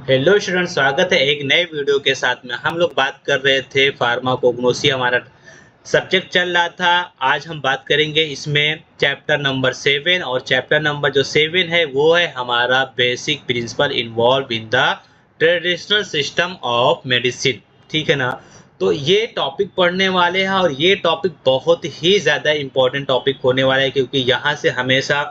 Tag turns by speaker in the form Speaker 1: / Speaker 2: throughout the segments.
Speaker 1: Hello student, स्वागत है एक नए वीडियो के साथ में। हम लोग बात कर रहे थे फार्माकोग्नोसी, हमारा सब्जेक्ट चल रहा था। आज हम बात करेंगे इसमें चैप्टर नंबर 7, और चैप्टर नंबर जो 7 है वो है हमारा basic principle involve in the traditional system of medicine. ठीक है ना। तो ये टॉपिक पढ़ने वाले हैं और ये टॉपिक बहुत ही ज़्यादा इम्पोर्टेंट टॉपिक होने वाला है, क्योंकि यहाँ से हमेशा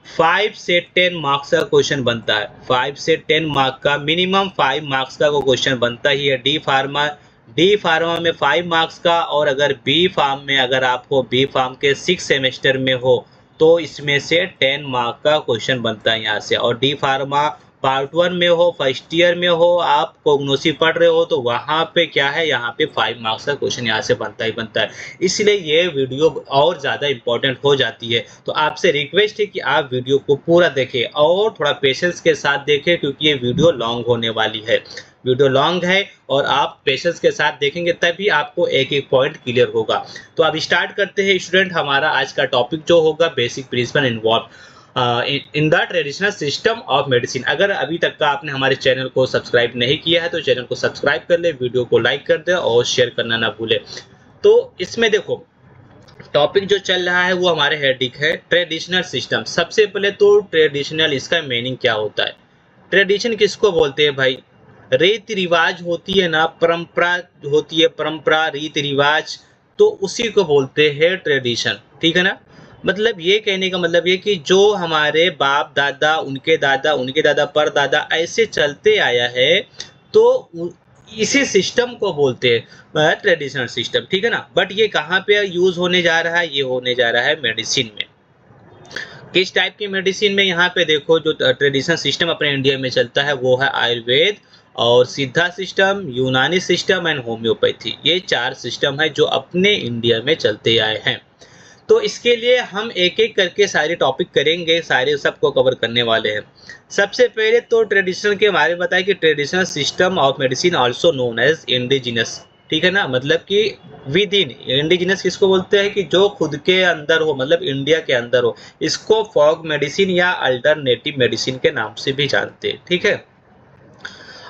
Speaker 1: 5 से 10 मार्क्स का क्वेश्चन बनता है। 5 से 10 मार्क्स का, मिनिमम 5 मार्क्स का वो क्वेश्चन बनता ही है। डी फार्मा में 5 मार्क्स का, और अगर बी फार्म में, अगर आपको बी फार्म के 6 सेमेस्टर में हो तो इसमें से 10 मार्क का क्वेश्चन बनता है यहाँ से। और डी फार्मा पार्ट 1 में हो, फर्स्ट ईयर में हो, आप कोग्नोसी पढ़ रहे हो तो वहाँ पे क्या है, यहाँ पे 5 मार्क्स का क्वेश्चन यहाँ से बनता ही बनता है। इसलिए ये वीडियो और ज़्यादा इंपॉर्टेंट हो जाती है। तो आपसे रिक्वेस्ट है कि आप वीडियो को पूरा देखें और थोड़ा पेशेंस के साथ देखें, क्योंकि ये वीडियो लॉन्ग होने वाली है। वीडियो लॉन्ग है और आप पेशेंस के साथ देखेंगे तभी आपको एक एक पॉइंट क्लियर होगा। तो अब स्टार्ट करते हैं स्टूडेंट। हमारा आज का टॉपिक जो होगा basic principle involve in the traditional system of medicine. अगर अभी तक का आपने हमारे चैनल को सब्सक्राइब नहीं किया है तो चैनल को सब्सक्राइब कर ले, वीडियो को लाइक कर दे और शेयर करना ना भूले। तो इसमें देखो, टॉपिक जो चल रहा है वो हमारे हेडिक है ट्रेडिशनल सिस्टम। सबसे पहले तो ट्रेडिशनल, इसका मीनिंग क्या होता है। ट्रेडिशन किसको बोलते हैं भाई? रीति रिवाज होती है ना, परंपरा होती है, परंपरा रीति रिवाज, तो उसी को बोलते हैं ट्रेडिशन। ठीक है ना। मतलब ये कहने का मतलब ये कि जो हमारे बाप दादा, उनके दादा पर दादा ऐसे चलते आया है, तो इसी सिस्टम को बोलते हैं ट्रेडिशनल सिस्टम। ठीक है ना। बट ये कहाँ पे यूज होने जा रहा है? ये होने जा रहा है मेडिसिन में। किस टाइप की मेडिसिन में? यहाँ पे देखो, जो ट्रेडिशनल सिस्टम अपने इंडिया में चलता है वो है आयुर्वेद और सिद्धा सिस्टम, यूनानी सिस्टम एंड होम्योपैथी। ये 4 सिस्टम है जो अपने इंडिया में चलते आए हैं। तो इसके लिए हम एक एक करके सारे टॉपिक करेंगे, सारे सबको कवर करने वाले हैं। सबसे पहले तो ट्रेडिशनल के बारे में बताएं कि traditional system of medicine also known as indigenous. ठीक है ना। मतलब कि विद इन, इंडिजिनस किसको बोलते हैं कि जो खुद के अंदर हो, मतलब इंडिया के अंदर हो। इसको फॉग मेडिसिन या अल्टरनेटिव मेडिसिन के नाम से भी जानते हैं। ठीक है।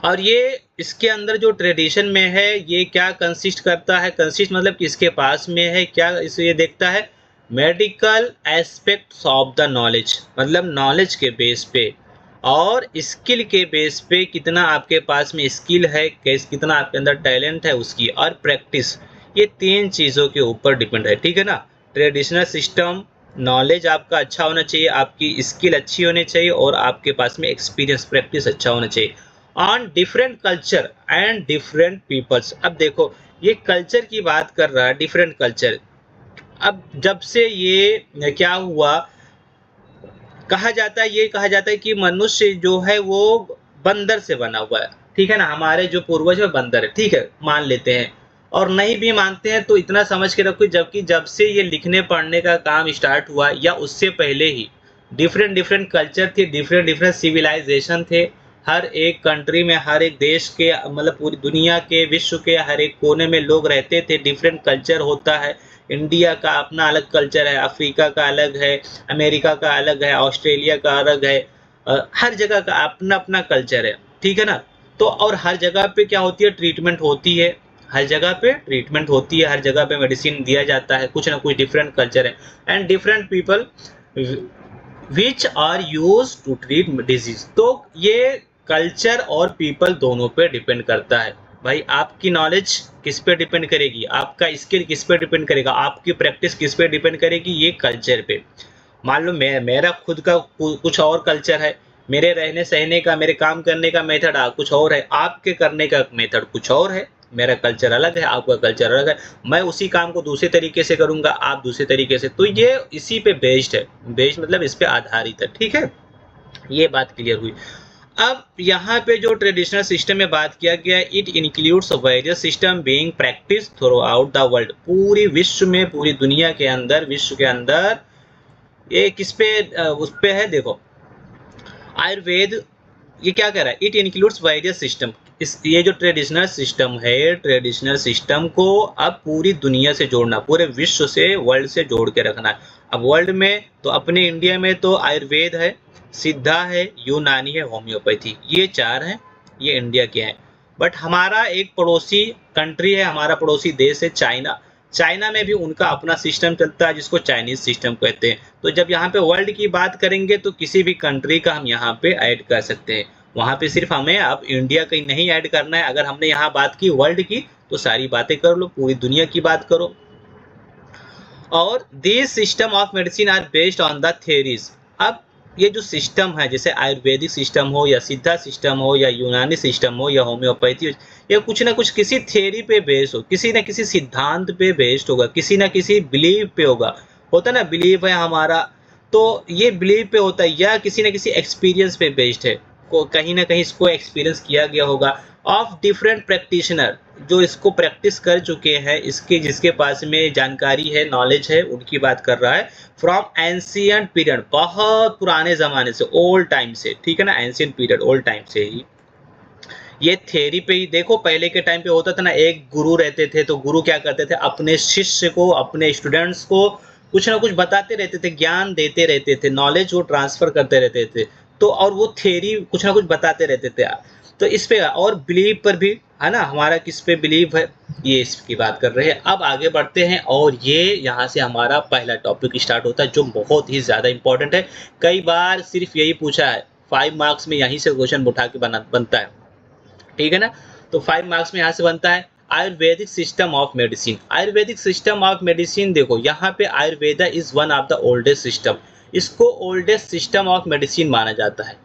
Speaker 1: और ये इसके अंदर जो ट्रेडिशन में है ये क्या कंसिस्ट करता है? कंसिस्ट मतलब किसके पास में है, क्या इसे ये देखता है? Medical aspects of the knowledge, मतलब नॉलेज के बेस पे और स्किल के बेस पे, कितना आपके पास में स्किल है, कितना आपके अंदर टैलेंट है उसकी, और प्रैक्टिस। ये 3 चीज़ों के ऊपर डिपेंड है। ठीक है ना। ट्रेडिशनल सिस्टम, नॉलेज आपका अच्छा होना चाहिए, आपकी स्किल अच्छी होनी चाहिए, और आपके पास में एक्सपीरियंस, प्रैक्टिस अच्छा होना चाहिए on different culture and different peoples. अब देखो, ये कल्चर की बात कर रहा है, डिफरेंट कल्चर। अब जब से ये क्या हुआ, कहा जाता है, ये कहा जाता है कि मनुष्य जो है वो बंदर से बना हुआ है। ठीक है ना। हमारे जो पूर्वज है बंदर है। ठीक है, मान लेते हैं। और नहीं भी मानते हैं तो इतना समझ के रखो, जबकि जब से ये लिखने पढ़ने का काम स्टार्ट हुआ या उससे पहले ही डिफरेंट डिफरेंट कल्चर थे, डिफरेंट डिफरेंट सिविलाइजेशन थे। हर एक कंट्री में, हर एक देश के, मतलब पूरी दुनिया के, विश्व के हर एक कोने में लोग रहते थे। डिफरेंट कल्चर होता है। इंडिया का अपना अलग कल्चर है, अफ्रीका का अलग है, अमेरिका का अलग है, ऑस्ट्रेलिया का अलग है। हर जगह का अपना अपना कल्चर है। ठीक है ना। तो और हर जगह पे क्या होती है, ट्रीटमेंट होती है। हर जगह पे ट्रीटमेंट होती है, हर जगह पे मेडिसिन दिया जाता है। कुछ ना कुछ डिफरेंट कल्चर है and different people which are use to treat disease. तो ये कल्चर और पीपल दोनों पे डिपेंड करता है। भाई आपकी नॉलेज किस पे डिपेंड करेगी, आपका स्किल किस पे डिपेंड करेगा, आपकी प्रैक्टिस किस पे डिपेंड करेगी? ये कल्चर पे। मान लो मेरा खुद का कुछ और कल्चर है, मेरे रहने सहने का, मेरे काम करने का मेथड कुछ और है, आपके करने का मेथड कुछ और है। मेरा कल्चर अलग है, आपका कल्चर अलग है। मैं उसी काम को दूसरे तरीके से करूंगा, आप दूसरे तरीके से। तो ये इसी पे बेस्ड है। बेस्ड मतलब इस पे आधारित है। ठीक है। ये बात क्लियर हुई। अब यहाँ पे जो ट्रेडिशनल सिस्टम में बात किया गया, it includes various system being practice through out the world. पूरी विश्व में, पूरी दुनिया के अंदर, विश्व के अंदर ये किस पे उस पे है? देखो, आयुर्वेद ये क्या कह रहा है? It includes various system. इस ये जो ट्रेडिशनल सिस्टम है, ट्रेडिशनल सिस्टम को अब पूरी दुनिया से जोड़ना, पूरे विश्व से, वर्ल्ड से जोड़ के रखना है। अब वर्ल्ड में तो अपने इंडिया में तो आयुर्वेद है, सिद्धा है, यूनानी है, होम्योपैथी, ये 4 हैं। ये इंडिया के हैं। बट हमारा एक पड़ोसी कंट्री है, हमारा पड़ोसी देश है चाइना। चाइना में भी उनका अपना सिस्टम चलता है जिसको चाइनीज सिस्टम कहते हैं। तो जब यहाँ पे वर्ल्ड की बात करेंगे तो किसी भी कंट्री का हम यहाँ पे ऐड कर सकते हैं। वहाँ पे सिर्फ हमें अब इंडिया का ही नहीं ऐड करना है। अगर हमने यहाँ बात की वर्ल्ड की तो सारी बातें कर लो, पूरी दुनिया की बात करो। और this system of medicine are based on the theories. अब ये जो सिस्टम है, जैसे आयुर्वेदिक सिस्टम हो या सिद्धा सिस्टम हो या यूनानी सिस्टम हो या होम्योपैथी हो, या कुछ ना कुछ किसी थ्योरी पे बेस्ड हो, किसी ना किसी सिद्धांत पे बेस्ड होगा, किसी ना किसी बिलीव पे होगा। होता ना बिलीव है हमारा, तो ये बिलीव पे होता है या किसी ना किसी एक्सपीरियंस पे बेस्ड है। को कहीं ना कहीं इसको एक्सपीरियंस किया गया होगा ऑफ डिफरेंट प्रैक्टिशनर, जो इसको प्रैक्टिस कर चुके हैं, इसके जिसके पास में जानकारी है, नॉलेज है, उनकी बात कर रहा है। फ्रॉम एंशियंट पीरियड, बहुत पुराने जमाने से, ओल्ड टाइम से, ठीक है ना, एंशियंट पीरियड ओल्ड टाइम से ही ये थ्योरी पे ही। देखो पहले के टाइम पे होता था ना, एक गुरु रहते थे, तो गुरु क्या करते थे, अपने शिष्य को, अपने स्टूडेंट्स को कुछ ना कुछ बताते रहते थे, ज्ञान देते रहते थे, नॉलेज वो ट्रांसफर करते रहते थे। तो और वो थ्योरी कुछ ना कुछ बताते रहते थे। तो इस पे और बिलीव पर भी है ना, हमारा किस पे बिलीव है, ये इसकी बात कर रहे हैं। अब आगे बढ़ते हैं और ये यहाँ से हमारा पहला टॉपिक स्टार्ट होता है जो बहुत ही ज़्यादा इंपॉर्टेंट है। कई बार सिर्फ यही पूछा है, 5 मार्क्स में यहीं से क्वेश्चन उठा के बनता है, ठीक है ना। तो 5 मार्क्स में यहाँ से बनता है Ayurvedic system of medicine. Ayurvedic system of medicine, देखो यहाँ पे Ayurveda is one of the oldest system, इसको ओल्डेस्ट सिस्टम ऑफ मेडिसिन माना जाता है,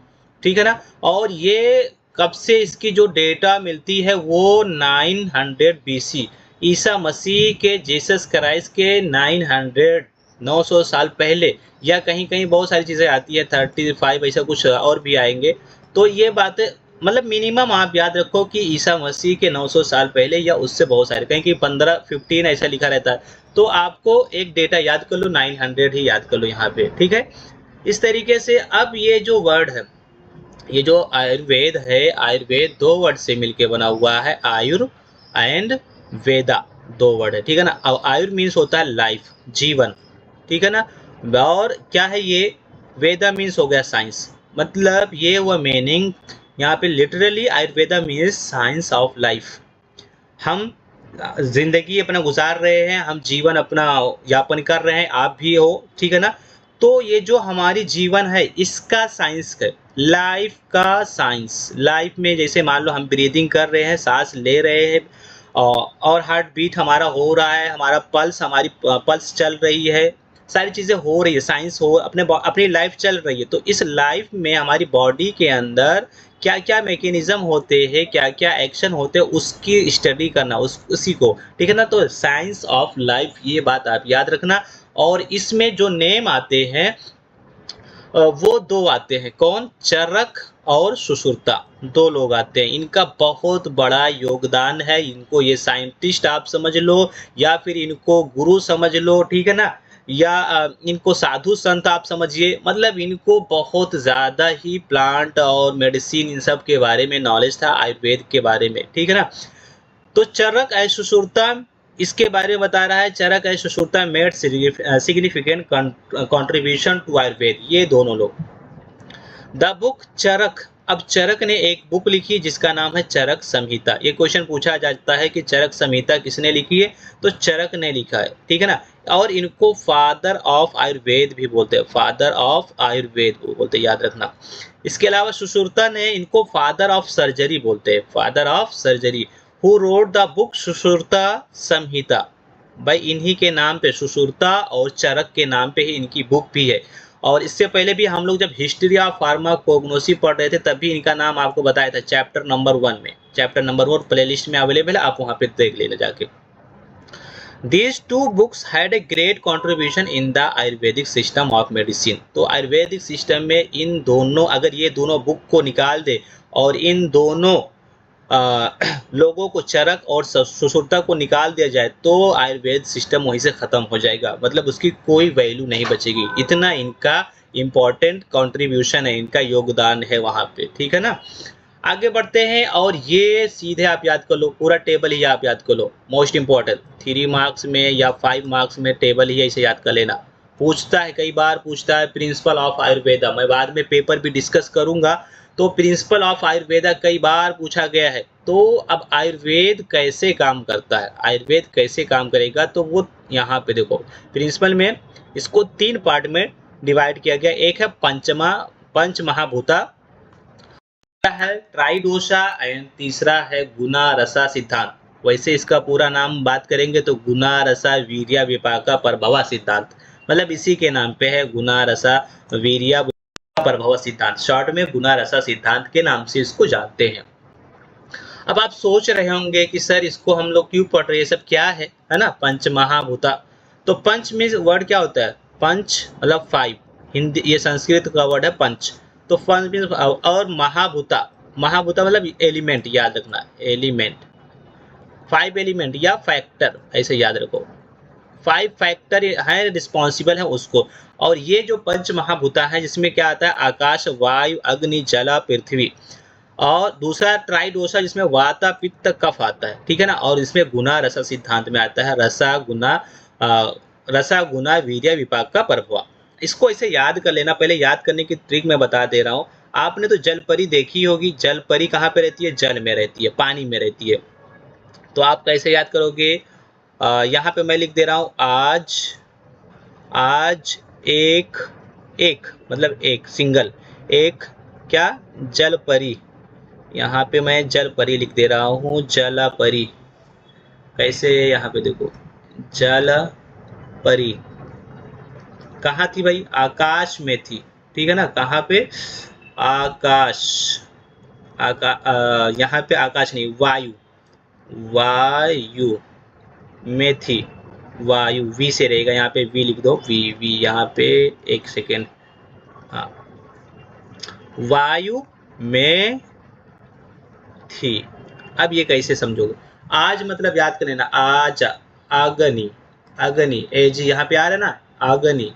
Speaker 1: ठीक है ना। और ये कब से इसकी जो डेटा मिलती है वो 900 BC, ईसा मसीह के, जीसस क्राइस्ट के 900 साल पहले, या कहीं कहीं बहुत सारी चीज़ें आती है 35, ऐसा कुछ और भी आएंगे। तो ये बातें मतलब मिनिमम आप याद रखो कि ईसा मसीह के 900 साल पहले या उससे बहुत सारे, कहीं कि 15 ऐसा लिखा रहता है। तो आपको एक डेटा याद कर लो, 900 ही याद कर लो यहाँ पे, ठीक है। इस तरीके से अब ये जो वर्ड है, ये जो आयुर्वेद है, आयुर्वेद 2 वर्ड से मिलके बना हुआ है, आयुर एंड वेदा, 2 वर्ड है, ठीक है ना। अब आयुर मीन्स होता है लाइफ, जीवन, ठीक है ना। और क्या है ये, वेदा मीन्स हो गया साइंस, मतलब ये हुआ मीनिंग यहाँ पे literally. Ayurveda means science of life. हम जिंदगी अपना गुजार रहे हैं, हम जीवन अपना यापन कर रहे हैं, आप भी हो, ठीक है ना। तो ये जो हमारी जीवन है इसका साइंस है, लाइफ का साइंस। लाइफ में जैसे मान लो हम ब्रीदिंग कर रहे हैं, सांस ले रहे हैं, और हार्ट बीट हमारा हो रहा है, हमारा पल्स, हमारी पल्स चल रही है, सारी चीज़ें हो रही है, साइंस हो, अपनी लाइफ चल रही है। तो इस लाइफ में हमारी बॉडी के अंदर क्या क्या मैकेनिज्म होते हैं, क्या क्या एक्शन होते हैं, उसकी स्टडी करना, उसी को, ठीक है ना। तो साइंस ऑफ लाइफ, ये बात आप याद रखना। और इसमें जो नेम आते हैं वो 2 आते हैं, कौन, चरक और सुश्रुता, 2 लोग आते हैं। इनका बहुत बड़ा योगदान है, इनको ये साइंटिस्ट आप समझ लो या फिर इनको गुरु समझ लो, ठीक है ना, या इनको साधु संत आप समझिए। मतलब इनको बहुत ज़्यादा ही प्लांट और मेडिसिन इन सब के बारे में नॉलेज था, आयुर्वेद के बारे में, ठीक है ना। तो चरक एंड सुश्रुता इसके बारे में बता रहा है। Charak and Sushruta made significant contribution to Ayurveda, ये दोनों लोग। द बुक चरक, अब चरक ने एक बुक लिखी जिसका नाम है चरक संहिता। ये क्वेश्चन पूछा जाता है कि चरक संहिता किसने लिखी है, तो चरक ने लिखा है, ठीक है ना। और इनको फादर ऑफ आयुर्वेद भी बोलते हैं, फादर ऑफ आयुर्वेद बोलते हैं, याद रखना। इसके अलावा सुश्रुता ने इनको फादर ऑफ सर्जरी बोलते हैं, father of surgery. Who wrote the book Sushruta Samhita, भाई इन्हीं के नाम पे, सुश्रुता और चरक के नाम पे ही इनकी बुक भी है। और इससे पहले भी हम लोग जब हिस्ट्री ऑफ फार्माकोग्नोसी पढ़ रहे थे तब भी इनका नाम आपको बताया था, चैप्टर नंबर 1 में। चैप्टर नंबर 1 प्लेलिस्ट में अवेलेबल है, आप वहां पे देख लेना जाके। These 2 books had a great contribution in the Ayurvedic system of medicine. तो आयुर्वेदिक सिस्टम में इन दोनों, अगर ये दोनों बुक को निकाल दे और इन दोनों लोगों को, चरक और सुश्रुता को निकाल दिया जाए, तो आयुर्वेद सिस्टम वहीं से ख़त्म हो जाएगा, मतलब उसकी कोई वैल्यू नहीं बचेगी। इतना इनका इम्पोर्टेंट कंट्रीब्यूशन है, इनका योगदान है वहाँ पे, ठीक है ना। आगे बढ़ते हैं और ये सीधे आप याद कर लो, पूरा टेबल ही आप याद कर लो, मोस्ट इम्पॉर्टेंट 3 मार्क्स में या 5 मार्क्स में टेबल ही ऐसे याद कर लेना। पूछता है, कई बार पूछता है प्रिंसिपल ऑफ आयुर्वेदा, मैं बाद में पेपर भी डिस्कस करूंगा, तो प्रिंसिपल ऑफ आयुर्वेदा कई बार पूछा गया है। तो अब आयुर्वेद कैसे काम करता है, आयुर्वेद कैसे काम करेगा, तो वो यहाँ पे देखो प्रिंसिपल में इसको 3 पार्ट में डिवाइड किया गया। एक है पंच महाभूता, है ट्राइडोसा एंड तीसरा है गुना रसा सिद्धांत। वैसे इसका पूरा नाम बात करेंगे तो गुना रसा वीर्या विपाका प्रभवा सिद्धांत, मतलब इसी के नाम पे है, गुना रसा वीर्या प्रभव सिद्धांत, शॉर्ट में गुना रसा सिद्धांत के नाम से इसको जानते हैं। अब आप सोच रहे होंगे कि सर इसको हम लोग क्यों पढ़ रहे हैं, सब क्या है ना, पंच महाभूता। तो पंच में वर्ड क्या होता है, पंच मतलब 5, हिंदी ये संस्कृत का वर्ड है पंच। तो पंच मीन्स, और महाभूता, महाभूता मतलब एलिमेंट, याद रखना एलिमेंट, 5 एलिमेंट या फैक्टर ऐसे याद रखो, 5 फैक्टर है रिस्पॉन्सिबल है उसको। और ये जो पंच महाभूता है जिसमें क्या आता है, आकाश वायु अग्नि जल पृथ्वी, और दूसरा ट्राइडोसा जिसमें वाता पित्त कफ आता है, ठीक है ना। और इसमें गुना रसा सिद्धांत में आता है रसा गुना वीर्य विपाक का प्रभवा। इसको ऐसे याद कर लेना, पहले याद करने की ट्रिक मैं बता दे रहा हूँ। आपने तो जल परी देखी होगी, जल परी कहाँ पे रहती है, जल में रहती है, पानी में रहती है। तो आप कैसे याद करोगे, यहाँ पे मैं लिख दे रहा हूँ, आज एक मतलब एक सिंगल, एक क्या, जल परी। यहाँ पे मैं जल परी लिख दे रहा हूँ, जल परी। कैसे, यहाँ पे देखो जल परी कहाँ थी भाई, आकाश में थी, ठीक है ना। कहाँ पे, आकाश, यहाँ पे आकाश नहीं, वायु में थी, वायु वी से रहेगा, यहाँ पे वी लिख दो, वी यहाँ पे, एक सेकेंड, हाँ, वायु में थी। अब ये कैसे समझोगे, आज मतलब याद कर लेना, आज अग्नि, अग्नि एज यहाँ पे आ रहा है ना, अग्नि,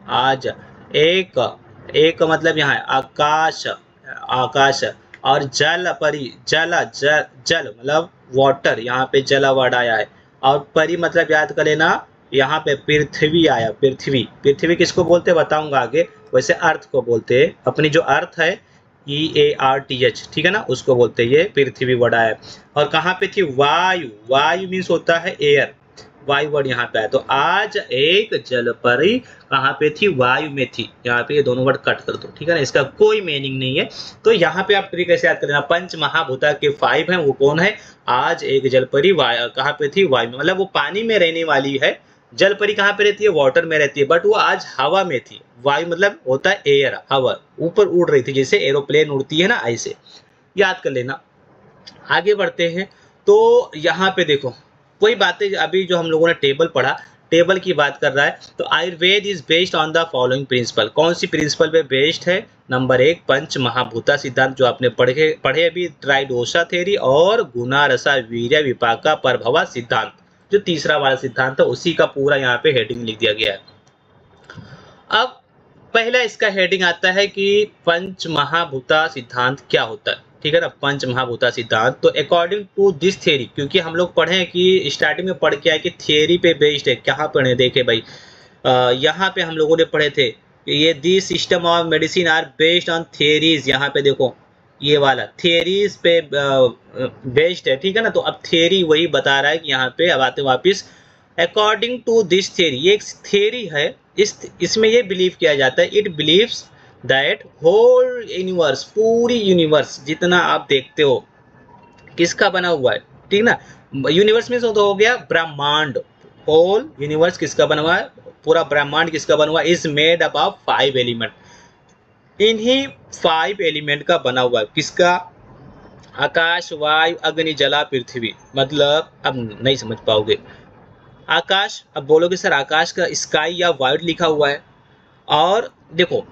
Speaker 1: आज एक मतलब यहाँ है आकाश, आकाश, और जल परी, जल मतलब वाटर, यहाँ पे जल वर्ड आया है। और परी मतलब याद कर लेना, यहाँ पे पृथ्वी आया, पृथ्वी किसको बोलते हैं बताऊंगा आगे। वैसे अर्थ को बोलते हैं, अपनी जो अर्थ है EARTH, ठीक है ना, उसको बोलते हैं, ये पृथ्वी वर्ड आया। और कहाँ पे थी, वायु मीन्स होता है एयर, वायु वर्ड यहाँ पे आया। तो आज एक जल परी कहाँ पे थी, वायु में थी। यहाँ पे ये दोनों वर्ड कट कर दो, ठीक है ना, इसका कोई मीनिंग नहीं है। तो यहाँ पे आप ट्रिक कैसे याद करना, पंच महाभूता के 5 हैं, वो कौन है, आज एक जल परी कहाँ पे थी, वायु में, मतलब वो पानी में रहने वाली है। जल परी कहाँ पे रहती है, वाटर में रहती है, बट वो आज हवा में थी। वायु मतलब होता है एयर, हवा, ऊपर उड़ रही थी, जैसे एरोप्लेन उड़ती है ना, ऐसे याद कर लेना। आगे बढ़ते हैं, तो यहाँ पे देखो कोई बातें अभी जो हम लोगों ने टेबल पढ़ा, टेबल की बात कर रहा है। तो Ayurveda is based on the following principle, कौन सी प्रिंसिपल पे बेस्ड है, नंबर 1 पंच महाभूता सिद्धांत जो आपने पढ़े अभी, ट्राइडोसा थ्योरी, और गुना रसा वीर्य विपाका प्रभवा सिद्धांत जो तीसरा वाला सिद्धांत है, उसी का पूरा यहाँ पे हेडिंग लिख दिया गया है। अब पहला इसका हेडिंग आता है कि पंच महाभूता सिद्धांत क्या होता है, ठीक है ना, पंच महाभूता सिद्धांत। तो अकॉर्डिंग टू दिस थ्योरी, क्योंकि हम लोग पढ़े कि स्टार्टिंग में पढ़ के आए कि थ्योरी पे बेस्ड है, कहाँ पढ़े देखे भाई, यहाँ पे हम लोगों ने पढ़े थे कि ये the system of medicine are based on theories, यहाँ पे देखो ये वाला थियरीज पे बेस्ड है, ठीक है ना। तो अब थियरी वही बता रहा है कि यहाँ पे अब आते वापिस, अकॉर्डिंग टू दिस थियरी, ये एक थियरी है, इसमें ये बिलीव किया जाता है, it believes that whole universe, पूरी यूनिवर्स जितना आप देखते हो किसका बना हुआ है, ठीक ना। यूनिवर्स में तो हो गया ब्रह्मांड, होल यूनिवर्स किसका बना हुआ है, पूरा ब्रह्मांड किसका बना हुआ है, is made up of 5 element, इन्हीं 5 एलिमेंट का बना हुआ है, किसका, आकाश वायु अग्नि जला पृथ्वी। मतलब अब नहीं समझ पाओगे, आकाश, अब बोलोगे सर आकाश का स्काई या वाइड लिखा हुआ है, और देखो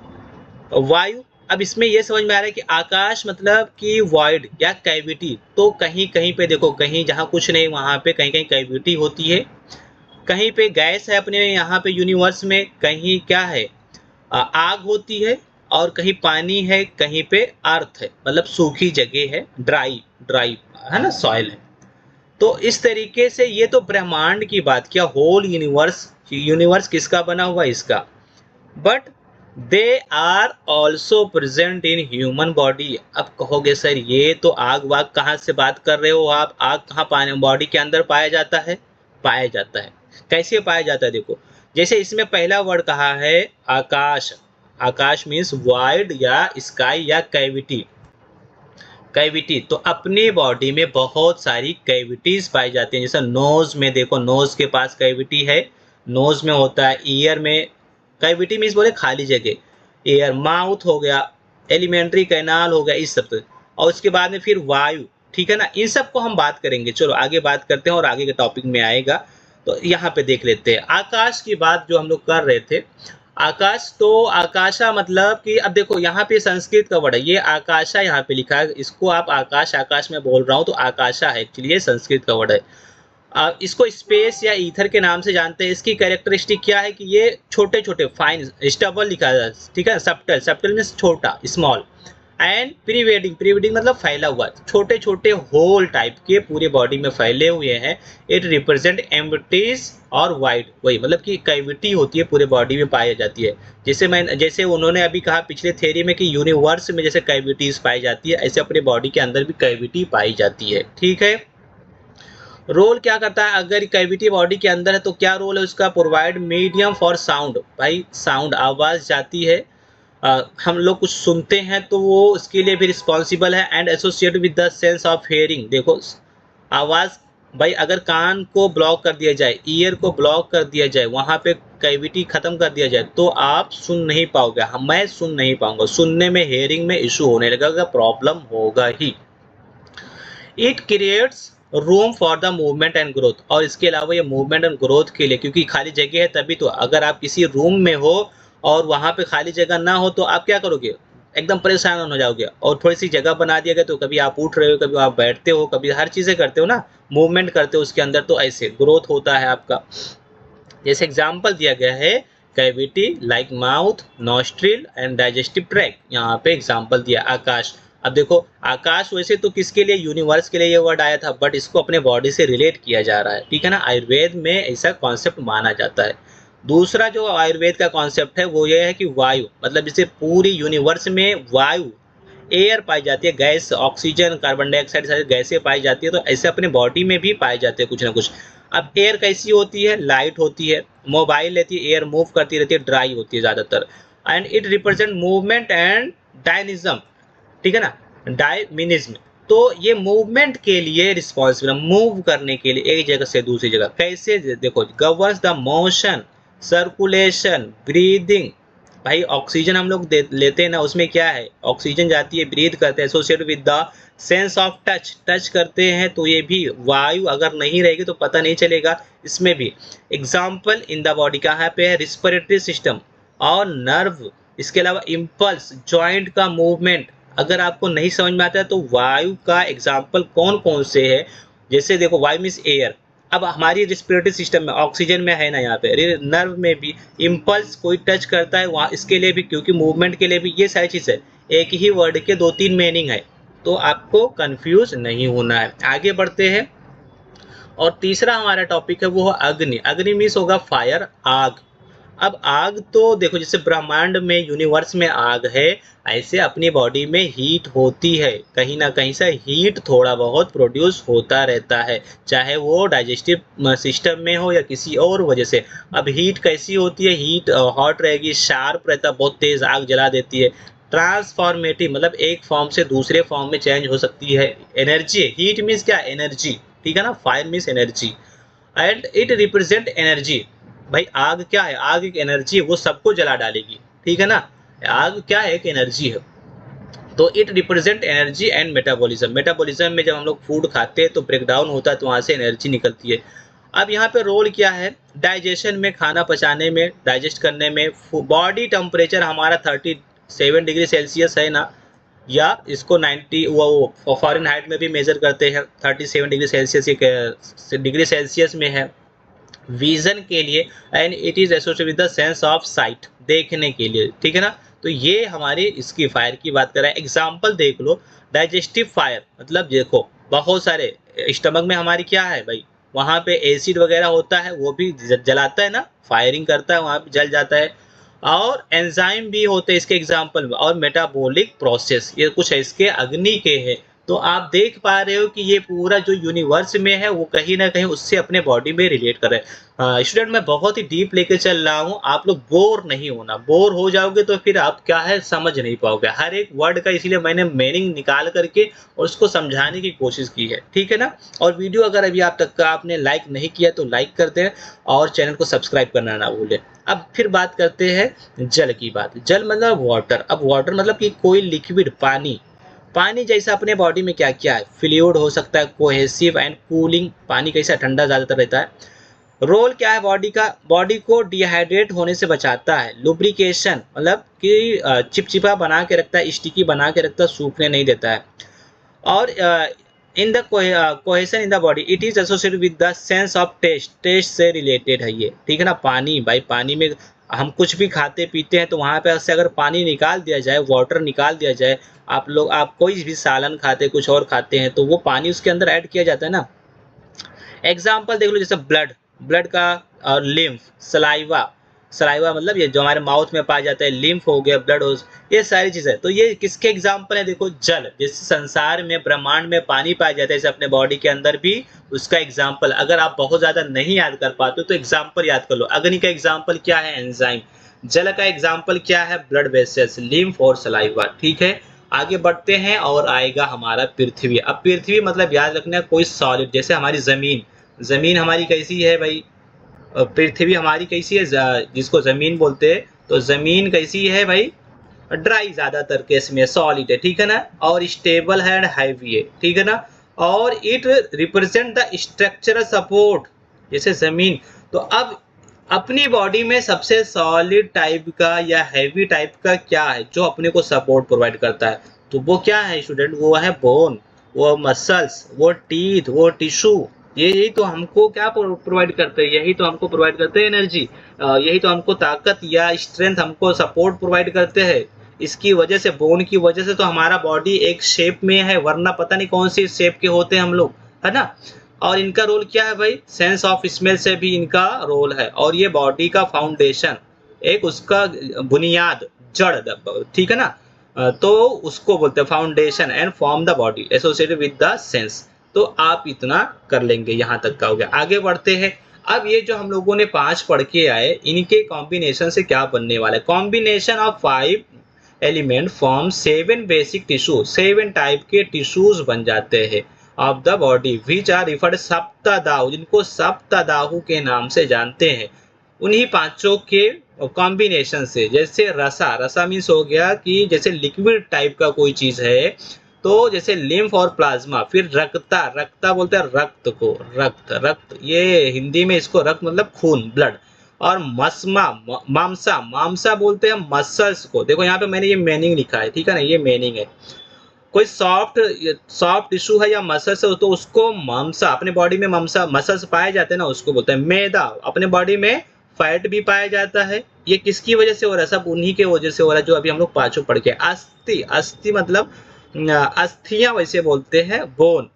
Speaker 1: वायु, अब इसमें यह समझ में आ रहा है कि आकाश मतलब कि वॉइड या कैविटी, तो कहीं कहीं पे देखो, कहीं जहाँ कुछ नहीं वहाँ पे कहीं कहीं कैविटी होती है, कहीं पे गैस है अपने यहाँ पे यूनिवर्स में, कहीं क्या है आग होती है, और कहीं पानी है, कहीं पे अर्थ है, मतलब सूखी जगह है, ड्राई है ना, सॉइल है। तो इस तरीके से ये तो ब्रह्मांड की बात किया, होल यूनिवर्स, यूनिवर्स किसका बना हुआ, इसका। But they are also present in human body. अब कहोगे सर ये तो आग वाग कहाँ से बात कर रहे हो आप, आग कहाँ पाने बॉडी के अंदर पाया जाता है? पाया जाता है। कैसे पाया जाता है? देखो, जैसे इसमें पहला वर्ड कहा है आकाश। आकाश मीन्स वाइड या स्काई या कैविटी। कैविटी, तो अपने बॉडी में बहुत सारी कैविटीज पाई जाती हैं। जैसे नोज में देखो, नोज के पास कैविटी है, नोज में होता है। ईयर में कैविटी मीन्स बोले खाली जगह, ईयर। माउथ हो गया, एलिमेंट्री कैनाल हो गया, इस सब से। और उसके बाद में फिर वायु, ठीक है ना, इन सब को हम बात करेंगे। चलो आगे बात करते हैं और आगे के टॉपिक में आएगा। तो यहाँ पे देख लेते हैं आकाश की बात जो हम लोग कर रहे थे। आकाश, तो आकाशा मतलब कि अब देखो यहाँ पे संस्कृत का वर्ड है, ये आकाशा यहाँ पे लिखा है, इसको आप आकाश आकाश में बोल रहा हूँ तो आकाशा है, एक्चुअली ये संस्कृत का वर्ड है। इसको स्पेस या ईथर के नाम से जानते हैं। इसकी कैरेक्टरिस्टिक क्या है कि ये छोटे छोटे फाइन स्टबल लिखा है, ठीक है। सब्टल, सब्टल मीन्स छोटा, स्मॉल। एंड प्रीवेडिंग, प्रीवेडिंग मतलब फैला हुआ, छोटे छोटे होल टाइप के पूरे बॉडी में फैले हुए हैं। इट रिप्रेजेंट एम्प्टीज और वाइड, वही मतलब कि कैविटी होती है पूरे बॉडी में पाई जाती है। जैसे उन्होंने अभी कहा पिछले थ्योरी में कि यूनिवर्स में जैसे कैविटीज पाई जाती है, ऐसे अपने बॉडी के अंदर भी कैविटी पाई जाती है, ठीक है। रोल क्या करता है? अगर कैविटी बॉडी के अंदर है तो क्या रोल है उसका? Provide medium for sound. भाई साउंड, आवाज जाती है, हम लोग कुछ सुनते हैं तो वो उसके लिए भी रिस्पॉन्सिबल है। And associate with the sense of hearing. देखो आवाज, भाई अगर कान को ब्लॉक कर दिया जाए, ईयर को ब्लॉक कर दिया जाए, वहां पे कैविटी खत्म कर दिया जाए तो आप सुन नहीं पाओगे, मैं सुन नहीं पाऊंगा, सुनने में हेयरिंग में इशू होने लगेगा, प्रॉब्लम होगा ही। It creates room for the movement and growth. और इसके अलावा ये मूवमेंट एंड ग्रोथ के लिए, क्योंकि खाली जगह है तभी तो। अगर आप किसी रूम में हो और वहां पे खाली जगह ना हो तो आप क्या करोगे? एकदम परेशान हो जाओगे। और थोड़ी सी जगह बना दिया गया तो कभी आप उठ रहे हो, कभी आप बैठते हो, कभी हर चीजें करते हो ना, मूवमेंट करते हो उसके अंदर, तो ऐसे ग्रोथ होता है आपका। जैसे एग्जाम्पल दिया गया है, cavity like mouth, nostril and digestive tract. यहाँ पे एग्जाम्पल दिया आकाश। अब देखो आकाश वैसे तो किसके लिए, यूनिवर्स के लिए ये वर्ड आया था, बट इसको अपने बॉडी से रिलेट किया जा रहा है, ठीक है ना। आयुर्वेद में ऐसा कॉन्सेप्ट माना जाता है। दूसरा जो आयुर्वेद का कॉन्सेप्ट है वो ये है कि वायु, मतलब जैसे पूरी यूनिवर्स में वायु, एयर पाई जाती है, गैस, ऑक्सीजन, कार्बन डाइऑक्साइड, सारी गैसें पाई जाती है, तो ऐसे अपने बॉडी में भी पाए जाते हैं कुछ ना कुछ। अब एयर कैसी होती है? लाइट होती है, मोबाइल रहती है, एयर मूव करती रहती है, ड्राई होती है ज्यादातर। And it represent movement and dynamism, ठीक है ना, डायमिनिज्म। तो ये मूवमेंट के लिए रिस्पॉन्सिबल, मूव करने के लिए एक जगह से दूसरी जगह। कैसे? देखो, governs the motion, circulation, breathing. भाई ऑक्सीजन हम लोग लेते हैं ना, उसमें क्या है? ऑक्सीजन जाती है, ब्रीथ करते हैं, associate with the sense of touch, touch करते हैं तो ये भी वायु अगर नहीं रहेगी तो पता नहीं चलेगा, इसमें भी। एग्जाम्पल इन द बॉडी कहाँ पे है? रिस्पिरेटरी सिस्टम और नर्व। इसके अलावा इम्पल्स, जॉइंट का मूवमेंट। अगर आपको नहीं समझ में आता है तो वायु का एग्जाम्पल कौन कौन से है? जैसे देखो, वायु मीन्स एयर। अब हमारी रिस्पिरेटरी सिस्टम में ऑक्सीजन में है ना, यहाँ पे नर्व में भी इम्पल्स कोई टच करता है वहाँ, इसके लिए भी, क्योंकि मूवमेंट के लिए भी ये सारी चीज़ है। एक ही वर्ड के दो तीन मीनिंग है, तो आपको कंफ्यूज नहीं होना है। आगे बढ़ते हैं। और तीसरा हमारा टॉपिक है वो है अग्नि। अग्नि मीन्स होगा फायर, आग। अब आग तो देखो, जैसे ब्रह्मांड में, यूनिवर्स में आग है, ऐसे अपनी बॉडी में हीट होती है, कहीं ना कहीं से हीट थोड़ा बहुत प्रोड्यूस होता रहता है, चाहे वो डाइजेस्टिव सिस्टम में हो या किसी और वजह से। अब हीट कैसी होती है? हीट हॉट रहेगी, शार्प रहता है, बहुत तेज आग जला देती है। ट्रांसफॉर्मेटिव मतलब एक फॉर्म से दूसरे फॉर्म में चेंज हो सकती है। एनर्जी, हीट मीन्स क्या? एनर्जी, ठीक है ना। Fire means energy and it represent energy. भाई आग क्या है? आग एक एनर्जी है, वो सबको जला डालेगी, ठीक है ना। आग क्या है? एक एनर्जी है। तो it represent energy and metabolism. Metabolism में जब हम लोग फूड खाते हैं तो ब्रेक डाउन होता है, तो वहां से एनर्जी निकलती है। अब यहाँ पे रोल क्या है? डाइजेशन में, खाना पचाने में, डाइजेस्ट करने में। बॉडी टेम्परेचर हमारा 37 डिग्री सेल्सियस है ना, या इसको 90 वो फॉरेन हाइट में भी मेजर करते हैं, 37 डिग्री सेल्सियस में है। विजन के लिए, and it is associated with the sense of site, देखने के लिए, ठीक है ना। तो ये हमारी इसकी फायर की बात कर रहा है। एग्जाम्पल देख लो, डाइजेस्टिव फायर मतलब देखो बहुत सारे, स्टमक में हमारी क्या है भाई, वहां पे एसिड वगैरह होता है, वो भी जलाता है ना, फायरिंग करता है, वहां पे जल जाता है। और एंजाइम भी होते हैं इसके एग्जाम्पल में, और मेटाबॉलिक प्रोसेस, ये कुछ इसके अग्नि के हैं। तो आप देख पा रहे हो कि ये पूरा जो यूनिवर्स में है वो कहीं ना कहीं उससे अपने बॉडी में रिलेट कर रहे हैं। स्टूडेंट मैं बहुत ही डीप लेके चल रहा हूँ, आप लोग बोर नहीं होना, बोर हो जाओगे तो फिर आप क्या है समझ नहीं पाओगे हर एक वर्ड का, इसीलिए मैंने मीनिंग निकाल करके और उसको समझाने की कोशिश की है, ठीक है ना। और वीडियो अगर अभी आप तक का आपने लाइक नहीं किया तो लाइक कर दें और चैनल को सब्सक्राइब करना ना भूलें। अब फिर बात करते हैं जल की बात। जल मतलब वाटर। अब वाटर मतलब कि कोई लिक्विड, पानी। पानी जैसा अपने बॉडी में क्या क्या है, फ्लूइड हो सकता है, कोहेसिव एंड कूलिंग, पानी कैसा ठंडा ज़्यादातर रहता है। रोल क्या है बॉडी का, बॉडी को डिहाइड्रेट होने से बचाता है। लुब्रिकेशन मतलब कि चिपचिपा बना के रखता है, स्टिकी बना के रखता है, सूखने नहीं देता है। और in the cohesion in the body it is associated with the sense of taste, taste से रिलेटेड है ये, ठीक है ना। पानी, भाई पानी में हम कुछ भी खाते पीते हैं तो वहाँ पे से अगर पानी निकाल दिया जाए, वाटर निकाल दिया जाए, आप कोई भी सालन खाते कुछ और खाते हैं तो वो पानी उसके अंदर ऐड किया जाता है ना। एग्जाम्पल देख लो, जैसे ब्लड, ब्लड का, और लिम्फ, सलाइवा, सलाइवा मतलब ये जो हमारे माउथ में पाया जाता है, लिम्फ हो गया, ब्लड हो, ये सारी चीजें। तो ये किसके एग्जाम्पल है, देखो जल, जैसे संसार में ब्रह्मांड में पानी पाया जाता है, जैसे अपने बॉडी के अंदर भी उसका एग्जाम्पल। अगर आप बहुत ज्यादा नहीं याद कर पाते तो एग्जाम्पल याद कर लो। अग्नि का एग्जाम्पल क्या है, एंजाइम। जल का एग्जाम्पल क्या है, ब्लड वेसल्स, लिम्फ और सलाइवा, ठीक है। आगे बढ़ते हैं और आएगा हमारा पृथ्वी। अब पृथ्वी मतलब याद रखना कोई सॉलिड, जैसे हमारी जमीन, जमीन हमारी कैसी है भाई, पृथ्वी हमारी कैसी है, जिसको जमीन बोलते हैं, तो जमीन कैसी है भाई, ड्राई ज्यादातर केस में, सॉलिड है, ठीक है ना, और स्टेबल है एंड हैवी है, ठीक है ना। और it represent the structural support, जैसे जमीन। तो अब अपनी बॉडी में सबसे सॉलिड टाइप का या हैवी टाइप का क्या है जो अपने को सपोर्ट प्रोवाइड करता है, तो वो क्या है स्टूडेंट, वो है बोन, वो मसल्स, वो टीथ, वो टिश्यू। यही तो हमको क्या प्रोवाइड करते हैं, यही तो हमको प्रोवाइड करते हैं एनर्जी, यही तो हमको ताकत या स्ट्रेंथ, हमको सपोर्ट प्रोवाइड करते हैं। इसकी वजह से, बोन की वजह से तो हमारा बॉडी एक शेप में है, वरना पता नहीं कौन सी शेप के होते हैं हम लोग, है ना। और इनका रोल क्या है भाई, सेंस ऑफ स्मेल से भी इनका रोल है। और ये बॉडी का फाउंडेशन, एक उसका बुनियाद, जड़, ठीक है ना। तो उसको बोलते हैं foundation and form the body associated with the sense. तो आप इतना कर लेंगे, यहाँ तक का हो गया। आगे बढ़ते हैं। अब ये जो हम लोगों ने 5 पढ़ के आए, इनके कॉम्बिनेशन से क्या बनने वाला है, combination of 5 element form 7 basic tissue, 7 type के टिश्यूज बन जाते हैं of the body which are referred saptadhatu, जिनको सप्तदाहु के नाम से जानते हैं। उन्हीं पांचों के कॉम्बिनेशन से, जैसे रसा, रसा मीन्स हो गया कि जैसे लिक्विड टाइप का कोई चीज है, तो जैसे लिम्फ और प्लाज्मा। फिर रक्ता, रक्ता बोलते हैं रक्त को, रक्त, रक्त ये हिंदी में इसको रक्त मतलब खून, ब्लड। और मस्मा, मामसा, मामसा बोलते हैं मसल्स को। देखो यहाँ पे मैंने ये मीनिंग लिखा है, ठीक है ना, ये मीनिंग है। कोई सॉफ्ट सॉफ्ट टिश्यू है या मसल्स है तो उसको मामसा, अपने बॉडी में मामसा मसल्स पाए जाते हैं ना, उसको बोलते हैं। मैदा, अपने बॉडी में फैट भी पाया जाता है। ये किसकी वजह से हो रहा है, सब उन्हीं के वजह से हो रहा है जो अभी हम लोग पांचों पढ़ के। अस्थि, अस्थि मतलब अस्थियां वैसे बोलते हैं, बोन,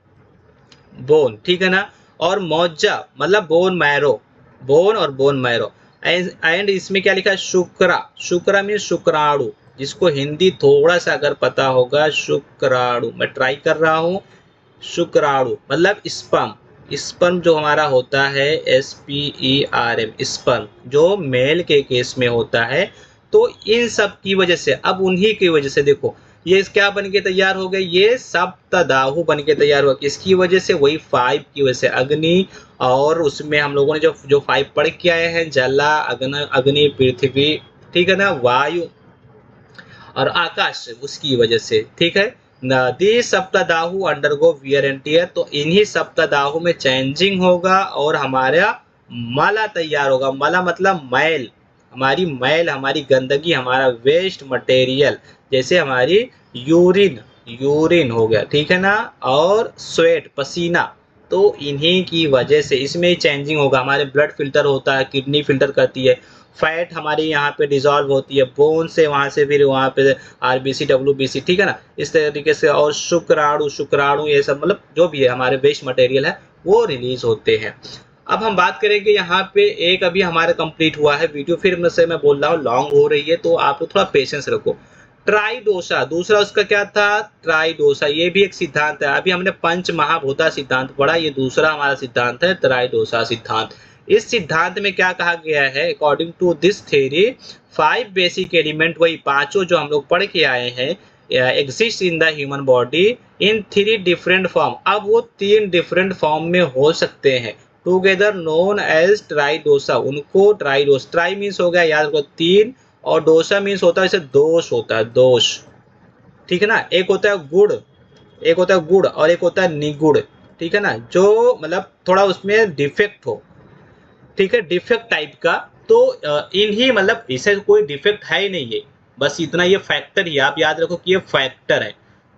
Speaker 1: बोन, ठीक है ना। और मौजा मतलब बोन मैरो, बोन और बोन मैरो। एंड इसमें क्या लिखा है, शुक्रा, शुक्रा मीन शुक्राणु, जिसको हिंदी थोड़ा सा अगर पता होगा, शुक्राणु, मैं ट्राई कर रहा हूँ। शुक्राणु मतलब स्पर्म, स्पर्म जो हमारा होता है, SPERM, स्पर्म जो मेल के केस में होता है। तो इन सब की वजह से, अब उन्हीं की वजह से देखो ये क्या बन के तैयार हो गए, ये सप्तदाहु बन के तैयार हुआ। किसकी वजह से, वही 5 की वजह से, अग्नि। और उसमें हम लोगों ने जो 5 पढ़ के आए हैं, जला, अग्नि, पृथ्वी, ठीक है ना, वायु और आकाश, उसकी वजह से, ठीक है। दी सप्तदाहु अंडरगो वियर एंड टियर, तो इन्हीं सप्तदाहु में चेंजिंग होगा और हमारा माला तैयार होगा। माला मतलब मैल, हमारी मैल, हमारी गंदगी, हमारा वेस्ट मटेरियल, जैसे हमारी यूरिन, यूरिन हो गया, ठीक है ना, और स्वेट, पसीना। तो इन्हीं की वजह से इसमें चेंजिंग होगा। हमारे ब्लड फिल्टर होता है, किडनी फिल्टर करती है, फैट हमारे यहाँ पे डिजॉल्व होती है, बोन से वहाँ से फिर वहाँ पे RBC, WBC, ठीक है ना, इस तरीके से। और शुक्राणु, शुक्राणु ये सब मतलब जो भी है हमारे वेस्ट मटेरियल है वो रिलीज होते हैं। अब हम बात करेंगे यहाँ पे एक अभी हमारा कंप्लीट हुआ है वीडियो, फिर से मैं बोल रहा हूँ लॉन्ग हो रही है तो आप लोग थोड़ा पेशेंस रखो। ट्राइडोसा दूसरा उसका क्या था, ट्राइडोसा, ये भी एक सिद्धांत है। अभी हमने पंच महाभूता सिद्धांत पढ़ा, ये दूसरा हमारा सिद्धांत है ट्राइडोसा सिद्धांत। इस सिद्धांत में क्या कहा गया है, according to this theory 5 basic element, वही पांचों जो हम लोग पढ़ के आए हैं, exist in the human body in 3 different form. अब वो 3 डिफरेंट फॉर्म में हो सकते हैं, टुगेदर नोन एज ट्राइडोसा। उनको ट्राइडोस, ट्राई मीन्स हो गया याद रखो 3, और डोसा मीन्स होता है जैसे दोष होता है, दोष, ठीक है ना। एक होता है गुड़, एक होता है गुड़ और एक होता है निगुड़, ठीक है ना, जो मतलब थोड़ा उसमें डिफेक्ट हो, ठीक है, डिफेक्ट टाइप का। तो इन्हीं मतलब इसे कोई डिफेक्ट है ही नहीं है, बस इतना ये फैक्टर ही आप याद रखो कि ये फैक्टर है।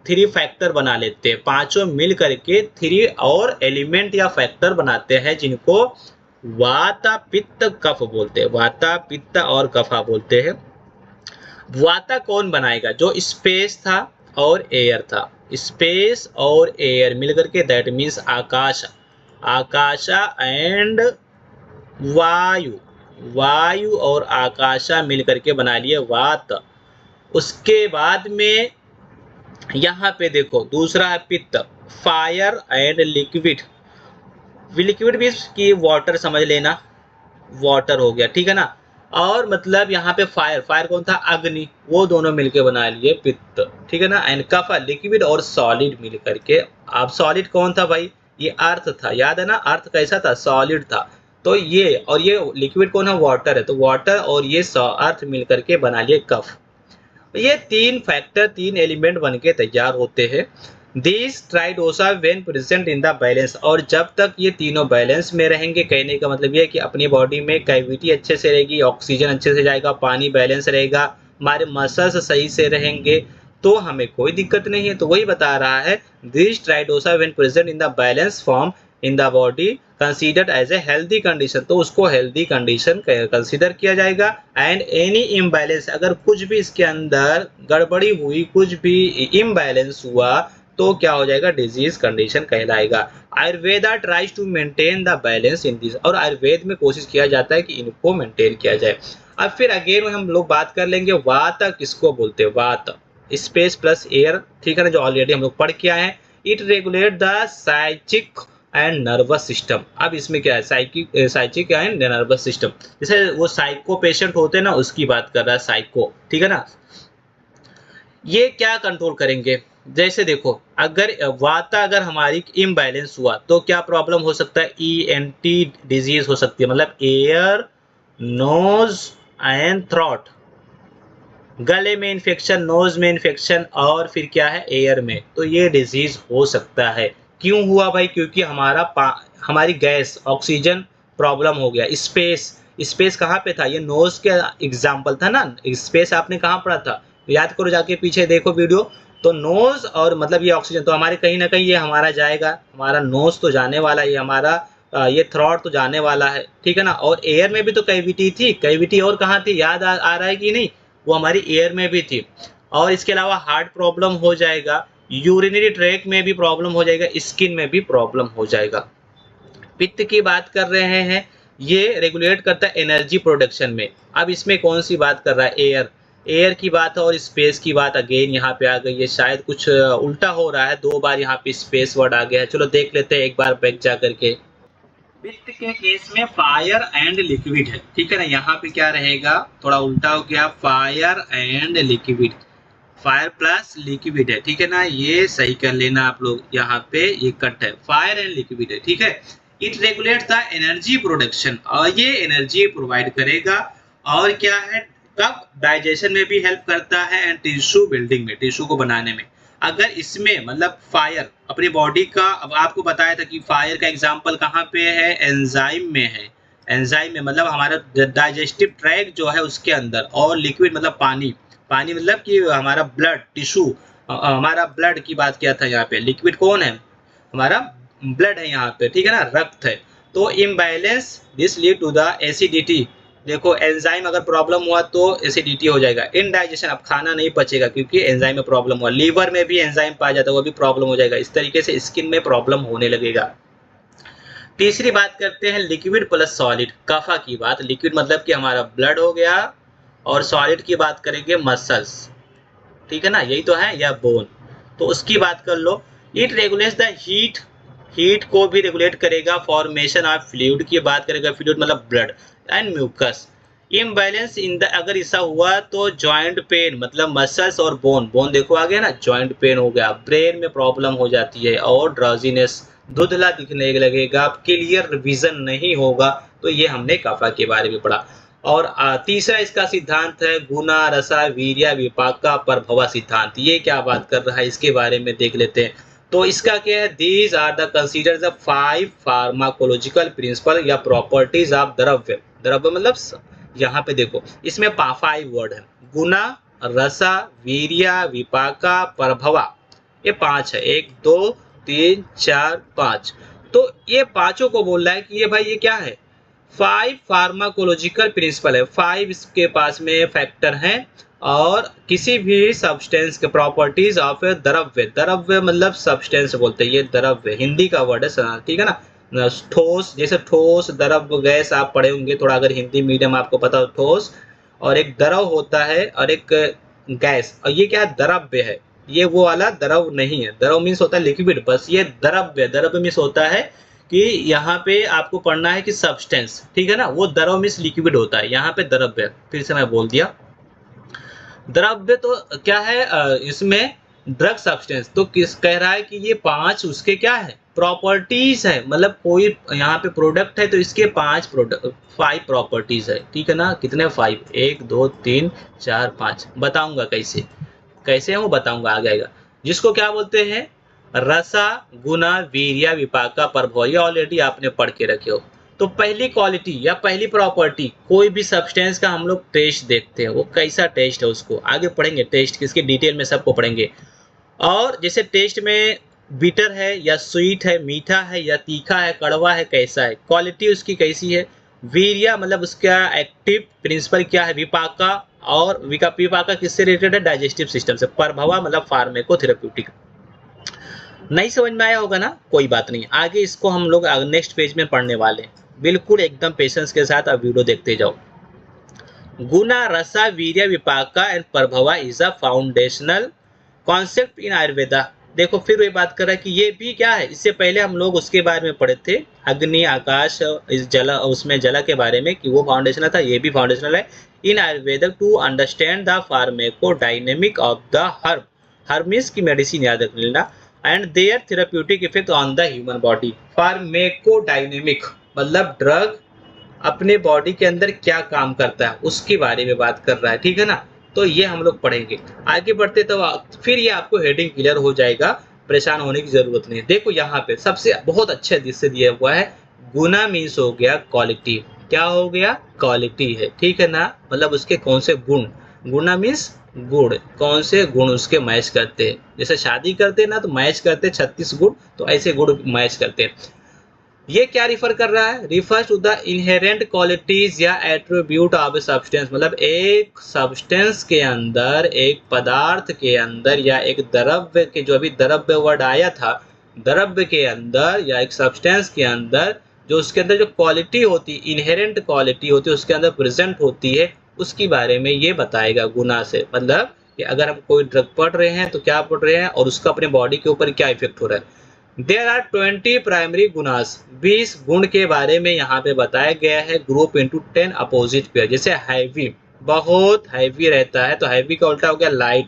Speaker 1: 3 फैक्टर बना लेते हैं, पांचों मिल करके 3 और एलिमेंट या फैक्टर बनाते हैं, जिनको वाता पित्त कफ बोलते हैं, वाता पित्त और कफा बोलते हैं। वाता कौन बनाएगा, जो स्पेस था और एयर था, स्पेस और एयर मिलकर के, दैट मीन्स आकाश, आकाशा एंड वायु, वायु और आकाशा मिलकर के बना लिए वात। उसके बाद में यहाँ पे देखो दूसरा है पित्त, फायर एंड लिक्विड, लिक्विड भी की वाटर समझ लेना, वाटर हो गया, ठीक है ना। और मतलब यहाँ पे फायर, फायर कौन था, अग्नि, वो दोनों मिलके बना लिए पित्त, ठीक है ना। एंड कफ लिक्विड और सॉलिड मिल करके। अब सॉलिड कौन था भाई, ये अर्थ था, याद है ना, अर्थ कैसा था, सॉलिड था। तो ये और ये लिक्विड कौन है, वाटर है, तो वाटर और ये अर्थ मिल करके बना लिए कफ। ये 3 फैक्टर, 3 एलिमेंट बन के तैयार होते हैं। This tridosha when present in the balance, और जब तक ये तीनों बैलेंस में रहेंगे, कहने का मतलब ये है कि अपनी बॉडी में कैविटी अच्छे से रहेगी, ऑक्सीजन अच्छे से जाएगा, पानी बैलेंस रहेगा, हमारे मसल्स सही से रहेंगे, तो हमें कोई दिक्कत नहीं है। तो वही बता रहा है, this tridosha when present in the balance form in the body considered as a healthy condition, तो उसको हेल्दी कंडीशन कंसीडर किया जाएगा। एंड एनी इम्बैलेंस, अगर कुछ भी इसके अंदर गड़बड़ी हुई, कुछ भी इम्बैलेंस हुआ, तो क्या हो जाएगा, डिजीज कंडीशन कहलाएगा। Ayurveda tries to maintain the balance in this, और आयुर्वेद में कोशिश किया जाता है कि इनको मेंटेन किया जाए। अब फिर अगेन हम लोग बात कर लेंगे वात किसको बोलते हैं, वात स्पेस प्लस एयर, ठीक है ना, जो ऑलरेडी हम लोग पढ़ के आए हैं। It regulate the psychic and nervous system. अब इसमें क्या है, साइकिक एंड नर्वस सिस्टम, जैसे वो साइको पेशेंट होते हैं ना, उसकी बात कर रहा है, साइको, ठीक है ना। ये क्या कंट्रोल करेंगे, जैसे देखो अगर वाता अगर हमारी इम्बैलेंस हुआ तो क्या प्रॉब्लम हो सकता है, ENT डिजीज हो सकती है, मतलब एयर, नोज एंड थ्रोट, गले में इन्फेक्शन, नोज में इन्फेक्शन, और फिर क्या है, एयर में, तो ये डिजीज हो सकता है। क्यों हुआ भाई, क्योंकि हमारी गैस, ऑक्सीजन प्रॉब्लम हो गया। स्पेस, स्पेस कहाँ पे था, ये नोज के एग्जाम्पल था ना, स्पेस आपने कहाँ पढ़ा था, याद करो, जाके पीछे देखो वीडियो। तो नोज और मतलब ये ऑक्सीजन, तो हमारे कहीं ना कहीं ये हमारा जाएगा, हमारा नोज तो जाने वाला है, ये हमारा ये थ्रॉट तो जाने वाला है, ठीक है ना। और एयर में भी तो कैविटी थी, कैविटी और कहाँ थी, याद आ रहा है कि नहीं, वो हमारी एयर में भी थी। और इसके अलावा हार्ट प्रॉब्लम हो जाएगा, यूरिनरी ट्रैक में भी प्रॉब्लम हो जाएगा, स्किन में भी प्रॉब्लम हो जाएगा। पित्त की बात कर रहे हैं, ये रेगुलेट करता है एनर्जी प्रोडक्शन में। अब इसमें कौन सी बात कर रहा है, एयर, एयर की बात है, और स्पेस की बात अगेन यहाँ पे आ गई है। शायद कुछ उल्टा हो रहा है, 2 बार यहाँ पे स्पेस वर्ड आ गया है। चलो देख लेते हैं एक बार बैक जा करके। पित्त के केस में फायर एंड लिक्विड है, ठीक है ना, यहाँ पे क्या रहेगा, थोड़ा उल्टा हो गया, fire and liquid, fire plus liquid है, ठीक है ना, ये सही कर लेना आप लोग, यहाँ पे ये कट है, फायर एंड लिक्विड है, ठीक है। It regulate the energy production, और ये एनर्जी प्रोवाइड करेगा, और क्या है, कब, डाइजेशन में भी हेल्प करता है, एंड टिश्यू बिल्डिंग में, टिश्यू को बनाने में। अगर इसमें मतलब फायर अपनी बॉडी का, अब आपको बताया था कि फायर का एग्जांपल कहाँ पे है, एंजाइम में है, एंजाइम में मतलब हमारा डाइजेस्टिव ट्रैक जो है उसके अंदर, और लिक्विड मतलब पानी, पानी मतलब कि हमारा ब्लड टिश्यू, हमारा ब्लड की बात किया था यहाँ पे, लिक्विड कौन है, हमारा ब्लड है यहाँ पे, ठीक है ना, रक्त है। तो imbalance this lead to the acidity, देखो एंजाइम अगर प्रॉब्लम हुआ तो एसिडिटी हो जाएगा, इनडाइजेशन, अब खाना नहीं पचेगा क्योंकि एंजाइम में प्रॉब्लम हुआ, लीवर में भी एंजाइम पाया जाता है, वो भी प्रॉब्लम हो जाएगा, इस तरीके से स्किन में प्रॉब्लम होने लगेगा। तीसरी बात करते हैं लिक्विड प्लस सॉलिड, कफा की बात। लिक्विड मतलब कि हमारा ब्लड हो गया, और सॉलिड की बात करेंगे मसल्स, ठीक है ना, यही तो है, या बोन, तो उसकी बात कर लो। It regulates the heat, heat को भी रेगुलेट करेगा। फॉर्मेशन ऑफ फ्लूइड की बात करेगा, फ्लूइड मतलब blood and mucus. Imbalance in the, अगर ऐसा हुआ तो जॉइंट पेन मतलब मसल्स और बोन, बोन देखो आ गया ना, जॉइंट पेन हो गया, ब्रेन में प्रॉब्लम हो जाती है, और ड्राउजीनेस, धुंधला दिखने लगेगा, क्लियर विजन नहीं होगा। तो ये हमने कफा के बारे में पढ़ा। और तीसरा इसका सिद्धांत है गुना रसा वीर्य विपाका प्रभवा सिद्धांत। ये क्या बात कर रहा है इसके बारे में देख लेते हैं। तो इसका क्या है, these are the consider the 5 pharmacological principle या प्रॉपर्टीज ऑफ द्रव्य। द्रव्य मतलब यहाँ पे देखो इसमें 5 वर्ड है, गुना रसा वीर्य विपाका प्रभवा, ये 5 है, 1 2 3 4 5। तो ये पांचों को बोल रहा है कि ये भाई ये क्या है, 5 फार्माकोलॉजिकल प्रिंसिपल है, 5 इसके पास में फैक्टर हैं, और किसी भी सब्सटेंस के प्रॉपर्टीज ऑफ द्रव्य, द्रव्य मतलब सब्सटेंस बोलते हैं, ये द्रव्य हिंदी का वर्ड है, ठीक है ना। ठोस, जैसे ठोस द्रव गैस आप पढ़े होंगे थोड़ा, अगर हिंदी मीडियम आपको पता हो, ठोस और एक द्रव होता है और एक गैस, और ये क्या द्रव्य है, ये वो वाला द्रव नहीं है। द्रव मीन्स होता है लिक्विड, बस ये द्रव्य, द्रव्य मीन्स होता है कि यहाँ पे आपको पढ़ना है कि सब्सटेंस, ठीक है ना, वो द्रव मीन्स लिक्विड होता है, यहाँ पे द्रव्य, फिर से मैं बोल दिया द्रव्य। तो क्या है इसमें ड्रग सब्सटेंस, तो किस कह रहा है कि ये 5 उसके क्या है, प्रॉपर्टीज है, मतलब कोई यहाँ पे प्रोडक्ट है तो इसके 5 प्रॉपर्टीज है, ठीक है ना। कितने 5, 1 2 3 4 5, बताऊंगा कैसे कैसे हूँ, बताऊंगा आगे आएगा। जिसको क्या बोलते हैं, रसा गुना वीर्य विपाका प्रभव, ये ऑलरेडी आपने पढ़ के रखे हो। तो पहली क्वालिटी या पहली प्रॉपर्टी, कोई भी सब्सटेंस का हम लोग टेस्ट देखते हैं, वो कैसा टेस्ट है उसको आगे पढ़ेंगे, टेस्ट किसके डिटेल में सबको पढ़ेंगे। और जैसे टेस्ट में बिटर है या स्वीट है, मीठा है या तीखा है, कड़वा है, कैसा है, क्वालिटी उसकी कैसी है। वीर्य मतलब उसका एक्टिव प्रिंसिपल क्या है, विपाका, और विपाका किससे रिलेटेड है, डाइजेस्टिव सिस्टम से। प्रभवा मतलब फार्मेकोथेरेप्यूटिक। नहीं समझ में आया होगा ना, कोई बात नहीं, आगे इसको हम लोग नेक्स्ट पेज में पढ़ने वाले हैं, बिल्कुल एकदम पेशेंस के साथ आप वीडियो देखते जाओ। Guna rasa virya vipaka and prabhava is a foundational concept in Ayurveda. देखो फिर वही बात कर रहा है कि ये भी क्या है, इससे पहले हम लोग उसके बारे में पढ़े थे, अग्नि आकाश इस जल, उसमें जल के बारे में कि वो फाउंडेशनल था, ये भी फाउंडेशनल है in Ayurveda to understand the pharmacodynamic of the herb. Herb means की मेडिसिन याद रख लेना, and their therapeutic effect on the human body. Pharmacodynamic मतलब ड्रग अपने बॉडी के अंदर क्या काम करता है उसके बारे में बात कर रहा है, ठीक है ना। तो ये हम लोग पढ़ेंगे आगे बढ़ते, तो फिर ये आपको हेडिंग क्लियर हो जाएगा, परेशान होने की जरूरत नहीं है। देखो यहाँ पे सबसे बहुत अच्छे जिससे दिया हुआ है, गुना मीन्स हो गया क्वालिटी, क्या हो गया, क्वालिटी है, ठीक है ना, मतलब उसके कौन से गुण, गुना मीन्स गुण, कौन से गुण उसके मैच करते हैं, जैसे शादी करते हैं ना तो मैच करते 36 गुण, तो ऐसे गुण मैच करते हैं। ये क्या रिफर कर रहा है, refers to the inherent qualities या एट्रीब्यूट ऑफ सब्सटेंस, मतलब एक सब्सटेंस के अंदर, एक पदार्थ के अंदर या एक द्रव्य के, जो अभी द्रव्य वर्ड आया था, द्रव्य के अंदर या एक सब्सटेंस के अंदर जो उसके अंदर जो क्वालिटी होती है, इनहेरेंट क्वालिटी होती है, उसके अंदर प्रेजेंट होती है, उसके बारे में ये बताएगा गुना से। मतलब कि अगर हम कोई ड्रग पढ़ रहे हैं तो क्या पढ़ रहे हैं और उसका अपने बॉडी के ऊपर क्या इफेक्ट हो रहा है। देयर आर 20 प्राइमरी गुणास, 20 गुण के बारे में यहाँ पे बताया गया है, ग्रुप इनटू 10 अपोजिट पेयर। जैसे हैवी, बहुत हैवी रहता है तो हैवी का उल्टा हो गया लाइट,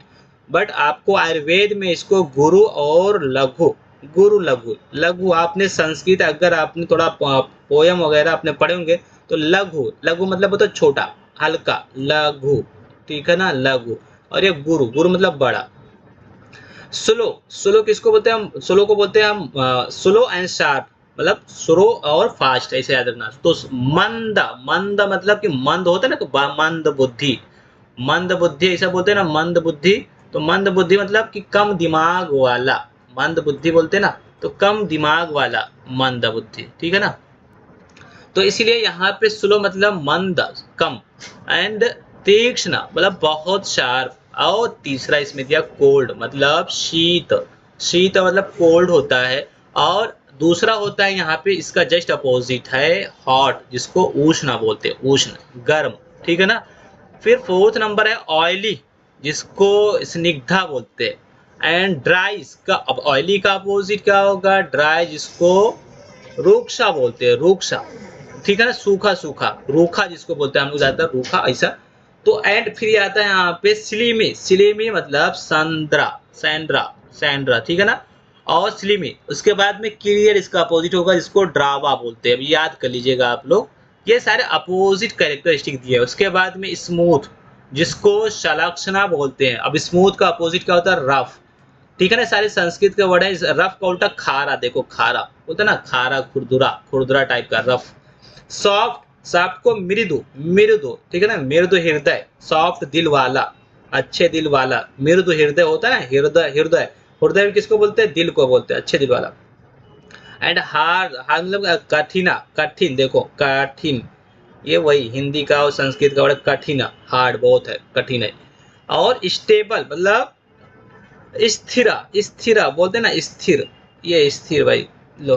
Speaker 1: बट आपको आयुर्वेद में इसको गुरु और लघु, गुरु लघु, लघु आपने संस्कृत अगर आपने थोड़ा पोयम वगैरह आपने पढ़े होंगे तो लघु, लघु मतलब होता है छोटा हल्का, लघु, ठीक है ना, लघु। और ये गुरु, गुरु मतलब बड़ा। स्लो, स्लो किसको बोलते हैं हम, स्लो को बोलते हैं हम स्लो एंड शार्प, मतलब स्लो और फास्ट, ऐसे याद रखना। तो मंद, मंद मतलब कि मंद होता है ना, तो मंद बुद्धि, मंद बुद्धि ऐसा बोलते हैं ना, मंद बुद्धि। तो मंद बुद्धि मतलब कि कम दिमाग वाला, मंद बुद्धि बोलते हैं ना, तो कम दिमाग वाला मंद बुद्धि, ठीक है ना। तो इसीलिए यहाँ पे स्लो मतलब मंद, कम, एंड तीक्ष्ण मतलब बहुत शार्प, और तीसरा इसमें दिया कोल्ड मतलब शीत, शीत मतलब कोल्ड होता है, और दूसरा होता है यहाँ पे इसका जस्ट अपोजिट है हॉट, जिसको उष्ण बोलते हैं, उष्ण गर्म, ठीक है ना। फिर फोर्थ नंबर है ऑयली, जिसको स्निग्धा बोलते हैं। एंड ड्राई, इसका अब ऑयली का अपोजिट क्या होगा, ड्राई, जिसको रूक्षा बोलते हैं, रूक्षा, ठीक है ना, सूखा सूखा, रूखा जिसको बोलते हैं हम लोग ज्यादातर, रूखा ऐसा। तो एंड फिर आता है यहाँ पे सिलीमी, सिलीमी मतलब संद्रा, सैंड्रा, सैंड्रा, ठीक है ना, और स्लिमी। उसके बाद में क्लियर इसका अपोजिट होगा, जिसको ड्रावा बोलते हैं, याद कर लीजिएगा आप लोग, ये सारे अपोजिट कैरेक्टरिस्टिक दिए। उसके बाद में स्मूथ, जिसको शलक्षणा बोलते हैं। अब स्मूथ का अपोजिट क्या होता है, रफ, ठीक है ना, सारे संस्कृत के वर्ड है। रफ का उल्टा खारा, देखो खारा बोलते ना, खारा, खुरदुरा, खुरदुरा टाइप का रफ। सॉफ्ट, सॉफ्ट को मृदु, मृदु, ठीक है ना, मृदु हृदय, सॉफ्ट दिल वाला, अच्छे दिल वाला, मृदु हृदय होता है ना, हृदय, हृदय, हृदय किसको बोलते हैं, दिल को बोलते हैं, अच्छे दिल वाला। एंड हार्ड, हार्ड मतलब कठिना, कठिन, देखो कठिन, ये वही हिंदी का और संस्कृत का वर्ड कठिना, हार्ड बहुत है, कठिन है। और स्टेबल मतलब स्थिरा, स्थिरा बोलते हैं ना, स्थिर, ये स्थिर भाई लो,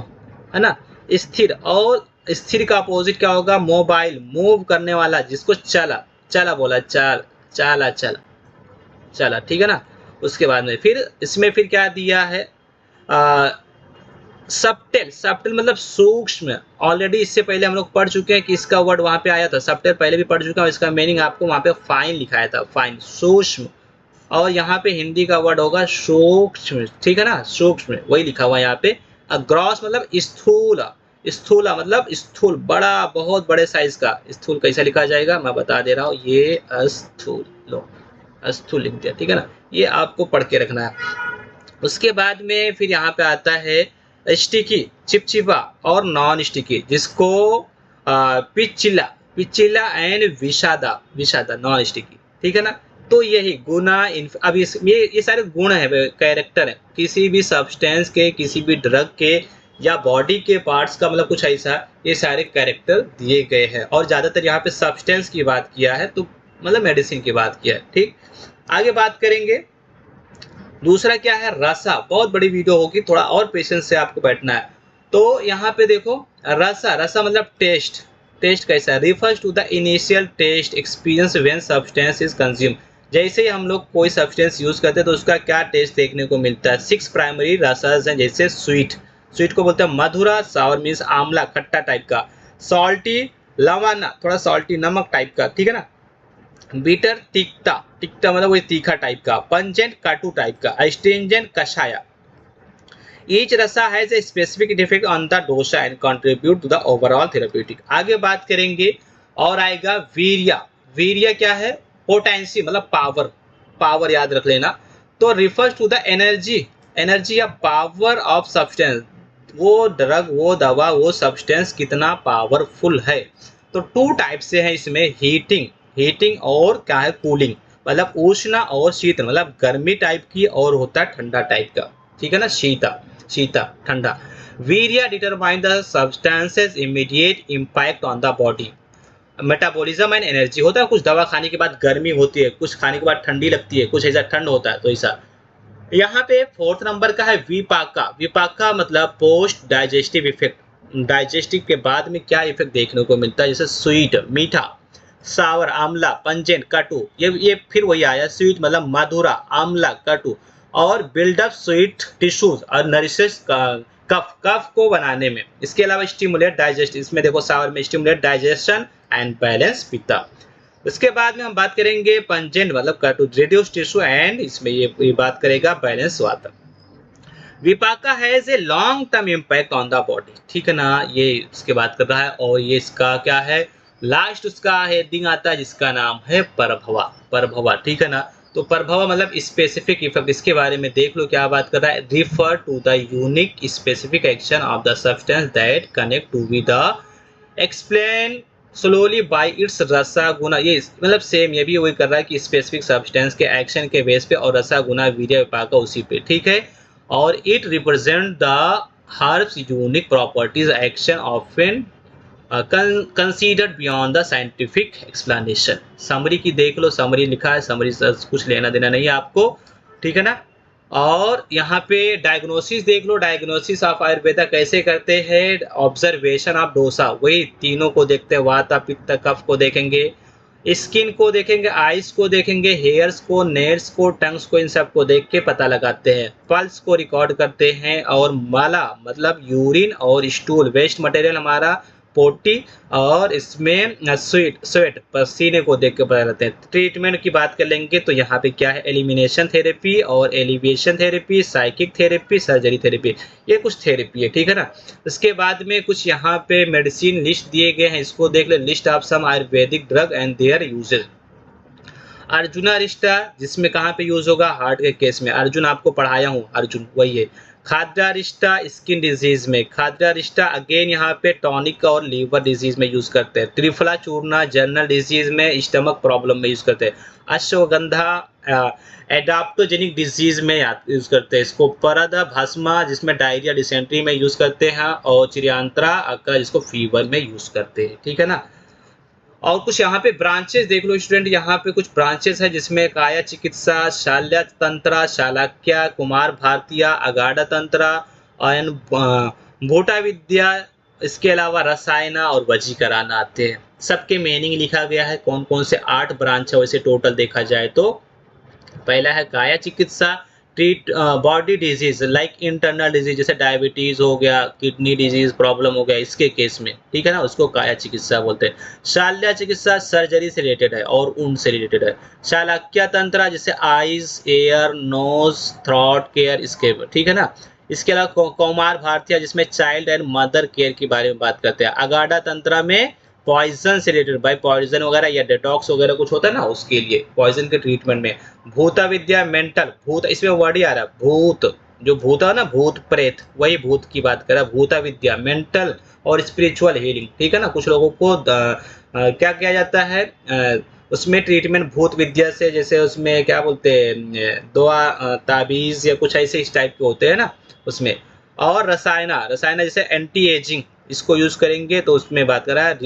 Speaker 1: है ना, स्थिर। और स्थिर का अपोजिट क्या होगा, मोबाइल, मूव करने वाला, जिसको चला, चला बोला, चल, चला, चला, चला, ठीक है ना। उसके बाद में फिर इसमें फिर क्या दिया है, सबटेल, सबटेल मतलब सूक्ष्म। ऑलरेडी इससे पहले हम लोग पढ़ चुके हैं कि इसका वर्ड वहां पे आया था, सबटेल पहले भी पढ़ चुका हूं, इसका मीनिंग आपको वहां पे फाइन लिखाया था, फाइन, सूक्ष्म। और यहाँ पे हिंदी का वर्ड होगा सूक्ष्म, ठीक है ना, सूक्ष्म, वही लिखा हुआ है यहाँ पे। ग्रॉस मतलब स्थूल, स्थूला मतलब स्थूल, बड़ा, बहुत बड़े साइज का। स्थूल कैसा लिखा जाएगा मैं बता दे रहा हूँ, ये स्थूल, लो स्थूल लिख दिया, ठीक है ना, ये आपको पढ़ के रखना है। उसके बाद में फिर यहाँ पे आता है स्टिकी, चिपचिपा, और नॉन स्टिकी, जिसको पिचिला, पिचिला एंड विषादा, विषादा, नॉन स्टिकी, ठीक है ना। तो यही गुना, अब ये सारे गुण है, कैरेक्टर है किसी भी सब्सटेंस के, किसी भी ड्रग के या बॉडी के पार्ट्स का, मतलब कुछ ऐसा, ये सारे कैरेक्टर दिए गए हैं। और ज्यादातर यहाँ पे सब्सटेंस की बात किया है, तो मतलब मेडिसिन की बात किया है, ठीक। आगे बात करेंगे, दूसरा क्या है, रसा, बहुत बड़ी वीडियो होगी, थोड़ा और पेशेंस से आपको बैठना है। तो यहाँ पे देखो, रसा, रसा मतलब टेस्ट, टेस्ट कैसा है, refers to the initial taste experience when substance is consume. जैसे ही हम लोग कोई सब्सटेंस यूज करते हैं तो उसका क्या टेस्ट देखने को मिलता है। 6 प्राइमरी रसास हैं, जैसे स्वीट, स्वीट को बोलते हैं मधुरा, सावर मीन्स आमला, खट्टा टाइप का, सॉल्टी, लवाना, थोड़ा सॉल्टी, नमक टाइप का, ठीक है ना, बीटर, तीखा, तीखा मतलब वही तीखा टाइप का, पंजेंट, काटू टाइप का, एस्ट्रिंजेंट, कषाया। Each rasa has a specific effect on the dosha and contribute to the overall therapeutic. आगे बात करेंगे और आएगा वीर्या, वीर्या क्या है, पोटेंसी मतलब पावर, पावर याद रख लेना। तो refers to the energy, energy या पावर ऑफ सब्सटेंस, वो ड्रग, वो दवा, वो सब्सटेंस कितना पावरफुल है। तो 2 टाइप से है इसमें, हीटिंग, हीटिंग और क्या है, कूलिंग, मतलब उष्ण और शीत, मतलब गर्मी टाइप की, और होता है ठंडा टाइप का, ठीक है ना, शीता, शीता, ठंडा। Virya determine the substances immediate impact on the body, metabolism and energy. होता है कुछ दवा खाने के बाद गर्मी होती है, कुछ खाने के बाद ठंडी लगती है, कुछ ऐसा ठंड होता है, तो ऐसा। यहाँ पे 4th नंबर का है विपाका, विपाका मतलब पोस्ट डाइजेस्टिव इफेक्ट, डाइजेस्टिव के बाद में क्या इफेक्ट देखने को मिलता है, जैसे स्वीट, मीठा, सावर, आमला, पंजेंट, कटु, ये फिर वही आया, स्वीट मतलब मधुरा, आमला, कटु। और बिल्डअप स्वीट टिश्यूज और नरिशेस कफ, कफ को बनाने में। इसके अलावा स्टिमुलेट डाइजेस्ट, इसमें देखो सावर में स्टिमुलेट डाइजेशन एंड बैलेंस पित्ता। उसके बाद में हम बात करेंगे पंजेंट मतलब कटु, रिड्यूस टिश्यू एंड इसमें ये बात करेगा balance water. Vipaka has a long term impact on the body, ठीक है ना, ये इसके बात कर रहा है। और ये इसका क्या है, लास्ट उसका हेडिंग आता है जिसका नाम है प्रभवा, प्रभवा, ठीक है ना। तो प्रभवा मतलब स्पेसिफिक इफेक्ट, इसके बारे में देख लो क्या बात कर रहा है, refer to the unique specific action of the substance that connect to with the explain slowly by its rasa guna. ये मतलब सेम, ये भी वही कर रहा है कि स्पेसिफिक सब्सटेंस के एक्शन के बेस पे, और रसा गुना वीर्य विपाका उसी पे, ठीक है। और it represent the herbs unique properties action often considered beyond the scientific explanation. Summary की देख लो, समरी लिखा है, समरी से कुछ लेना देना नहीं है आपको, ठीक है ना। और यहाँ पे डायग्नोसिस देख लो, डायग्नोसिस ऑफ आयुर्वेदा कैसे करते हैं, ऑब्जर्वेशन ऑफ डोसा, वही तीनों को देखते हैं, वाता पित्त कफ को देखेंगे, स्किन को देखेंगे, आईज को देखेंगे, हेयर्स को, नेल्स को, टंग्स को, इन सब को देख के पता लगाते हैं, पल्स को रिकॉर्ड करते हैं, और माला मतलब यूरिन और स्टूल वेस्ट मटेरियल हमारा पोटी, और इसमें स्वेट स्वेट पसीने को देख के पता लगते हैं। ट्रीटमेंट की बात कर लेंगे तो यहाँ पे क्या है, एलिमिनेशन थेरेपी और alleviation therapy, psychic therapy, surgery therapy, ये कुछ थेरेपी है, ठीक है ना। उसके बाद में कुछ यहाँ पे मेडिसिन लिस्ट दिए गए हैं, इसको देख ले, list of some ayurvedic drug and their uses. Arjuna रिश्ता जिसमें कहाँ पे यूज होगा, हार्ट के केस में, अर्जुन आपको पढ़ाया हूँ, अर्जुन वही है। खाद्रा रिश्ता स्किन डिजीज में, खाद्रा रिश्ता अगेन यहाँ पे टॉनिक और लीवर डिजीज में यूज करते हैं। त्रिफला चूर्णा जनरल डिजीज में, स्टमक प्रॉब्लम में यूज करते हैं। अश्वगंधा एडाप्टोजेनिक डिजीज में यूज करते हैं इसको। परद भस्मा जिसमें डायरिया डिसेंट्री में यूज करते हैं, और चिरियांत्रा अका जिसको फीवर में यूज करते हैं, ठीक है ना। और कुछ यहाँ पे ब्रांचेस देख लो स्टूडेंट, यहाँ पे कुछ ब्रांचेस है जिसमें काया चिकित्सा, शाल्य तंत्रा, शालाक्य, कुमार भारतीय, अगाढ़ा तंत्रा, और भोटा विद्या, इसके अलावा रसायन और वजीकरण आते हैं। सबके मीनिंग लिखा गया है, कौन कौन से 8 ब्रांच है वैसे टोटल देखा जाए तो। पहला है काया चिकित्सा, treat body disease like internal disease, जैसे डायबिटीज हो गया, किडनी डिजीज प्रॉब्लम हो गया, इसके केस में, ठीक है ना, उसको काया चिकित्सा बोलते हैं। शाल्य चिकित्सा सर्जरी से रिलेटेड है और ऊन से रिलेटेड है। शालाक्य तंत्र जैसे eyes, ear, nose, throat care, इसके, ठीक है ना। इसके अलावा कौमार भारतीय जिसमें चाइल्ड एंड मदर केयर के बारे में बात करते हैं। अगाढ़ा तंत्र में पॉइजन से रिलेटेड, भाई पॉइजन वगैरह या डिटॉक्स वगैरह कुछ होता है ना, उसके लिए पॉइजन के ट्रीटमेंट में। भूत विद्या मेंटल, भूत इसमें वर्ड ही आ रहा है, भूत जो भूत है ना, भूत प्रेत, वही भूत की बात कर रहा है। भूत विद्या मेंटल और स्पिरिचुअल हीलिंग, ठीक है ना। कुछ लोगों को क्या किया जाता है उसमें ट्रीटमेंट भूत विद्या से, जैसे उसमें क्या बोलते हैं, दुआ ताबीज या कुछ ऐसे इस टाइप के होते हैं ना उसमें। और रसायना जैसे एंटी एजिंग, इसको यूज करेंगे तो उसमें बात कर रहा है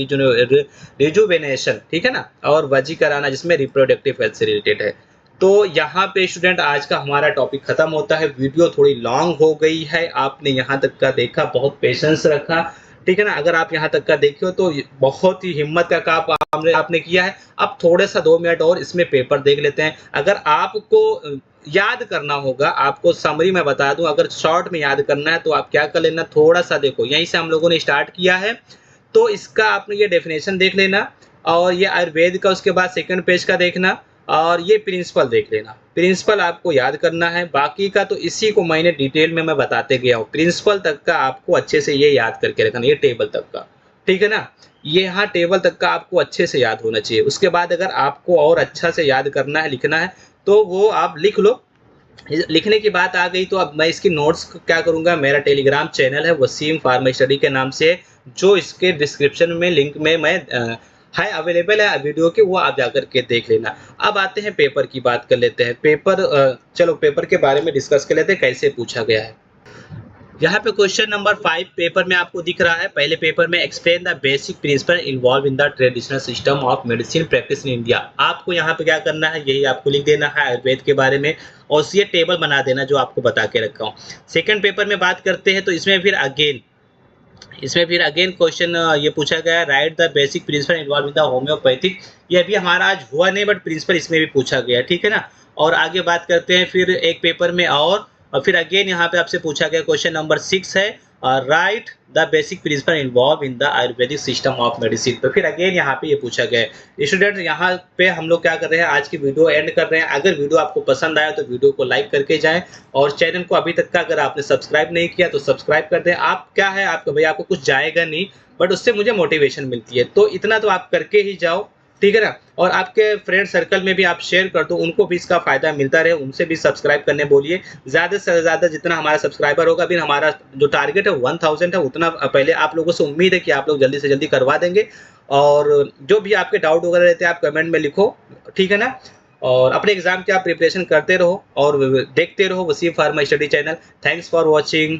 Speaker 1: रिजुवेनेशन, ठीक है ना। और वजीकरण जिसमें रिप्रोडक्टिव हेल्थ से रिलेटेड है। तो यहाँ पे स्टूडेंट आज का हमारा टॉपिक खत्म होता है। वीडियो थोड़ी लॉन्ग हो गई है, आपने यहाँ तक का देखा, बहुत पेशेंस रखा, ठीक है ना। अगर आप यहाँ तक का देखे हो तो बहुत ही हिम्मत का काम आपने किया है। अब थोड़े सा 2 मिनट और इसमें पेपर देख लेते हैं। अगर आपको याद करना होगा, आपको समरी में बता दूं, अगर शॉर्ट में याद करना है तो आप क्या कर लेना, थोड़ा सा देखो, यहीं से हम लोगों ने स्टार्ट किया है, तो इसका आपने ये डेफिनेशन देख लेना, और ये आयुर्वेद का उसके बाद सेकंड पेज का देखना, और ये प्रिंसिपल देख लेना। प्रिंसिपल आपको याद करना है, बाकी का तो इसी को मैंने डिटेल में मैं बताते गया हूँ। प्रिंसिपल तक का आपको अच्छे से ये याद करके रखना, ये टेबल तक का, ठीक है ना। ये यहाँ टेबल तक का आपको अच्छे से याद होना चाहिए। उसके बाद अगर आपको और अच्छा से याद करना है, लिखना है, तो वो आप लिख लो। लिखने की बात आ गई तो अब मैं इसकी नोट्स क्या करूंगा, मेरा टेलीग्राम चैनल है वसीम फार्मा स्टडी के नाम से, जो इसके डिस्क्रिप्शन में लिंक में मैं है अवेलेबल है वीडियो के, वो आप जाकर के देख लेना। अब आते हैं पेपर की बात कर लेते हैं। पेपर चलो पेपर के बारे में डिस्कस कर लेते हैं, कैसे पूछा गया है। यहाँ पे क्वेश्चन नंबर 5 पेपर में आपको दिख रहा है। पहले पेपर में explain the basic principle involve in the traditional system of medicine practice in India. आपको यहाँ पे क्या करना है, यही आपको लिख देना है आयुर्वेद के बारे में, और ये टेबल बना देना जो आपको बता के रखा हूँ। सेकंड पेपर में बात करते हैं तो इसमें फिर अगेन क्वेश्चन ये पूछा गया है, right the basic principle involve in the homeopathic. ये अभी हमारा आज हुआ नहीं, बट प्रिंसिपल इसमें भी पूछा गया, ठीक है ना। और आगे बात करते हैं फिर एक पेपर में, और फिर अगेन यहाँ पे आपसे पूछा गया क्वेश्चन नंबर 6 है, right the basic principle involve in the Ayurvedic system of medicine. तो फिर अगेन यहाँ पे ये पूछा गया है। स्टूडेंट यहाँ पे हम लोग क्या कर रहे हैं, आज की वीडियो एंड कर रहे हैं। अगर वीडियो आपको पसंद आया तो वीडियो को लाइक करके जाएं, और चैनल को अभी तक का अगर आपने सब्सक्राइब नहीं किया तो सब्सक्राइब कर दें। आप क्या है, आपको भाई आपको कुछ जाएगा नहीं, बट उससे मुझे मोटिवेशन मिलती है, तो इतना तो आप करके ही जाओ, ठीक है ना। और आपके फ्रेंड सर्कल में भी आप शेयर कर दो, उनको भी इसका फायदा मिलता रहे, उनसे भी सब्सक्राइब करने बोलिए। ज़्यादा से ज़्यादा जितना हमारा सब्सक्राइबर होगा, अभी हमारा जो टारगेट है 1000 है, उतना पहले आप लोगों से उम्मीद है कि आप लोग जल्दी से जल्दी करवा देंगे। और जो भी आपके डाउट वगैरह रहते हैं आप कमेंट में लिखो, ठीक है ना। और अपने एग्जाम की आप प्रिपरेशन करते रहो और देखते रहो Wasim pharma study channel. Thanks for watching.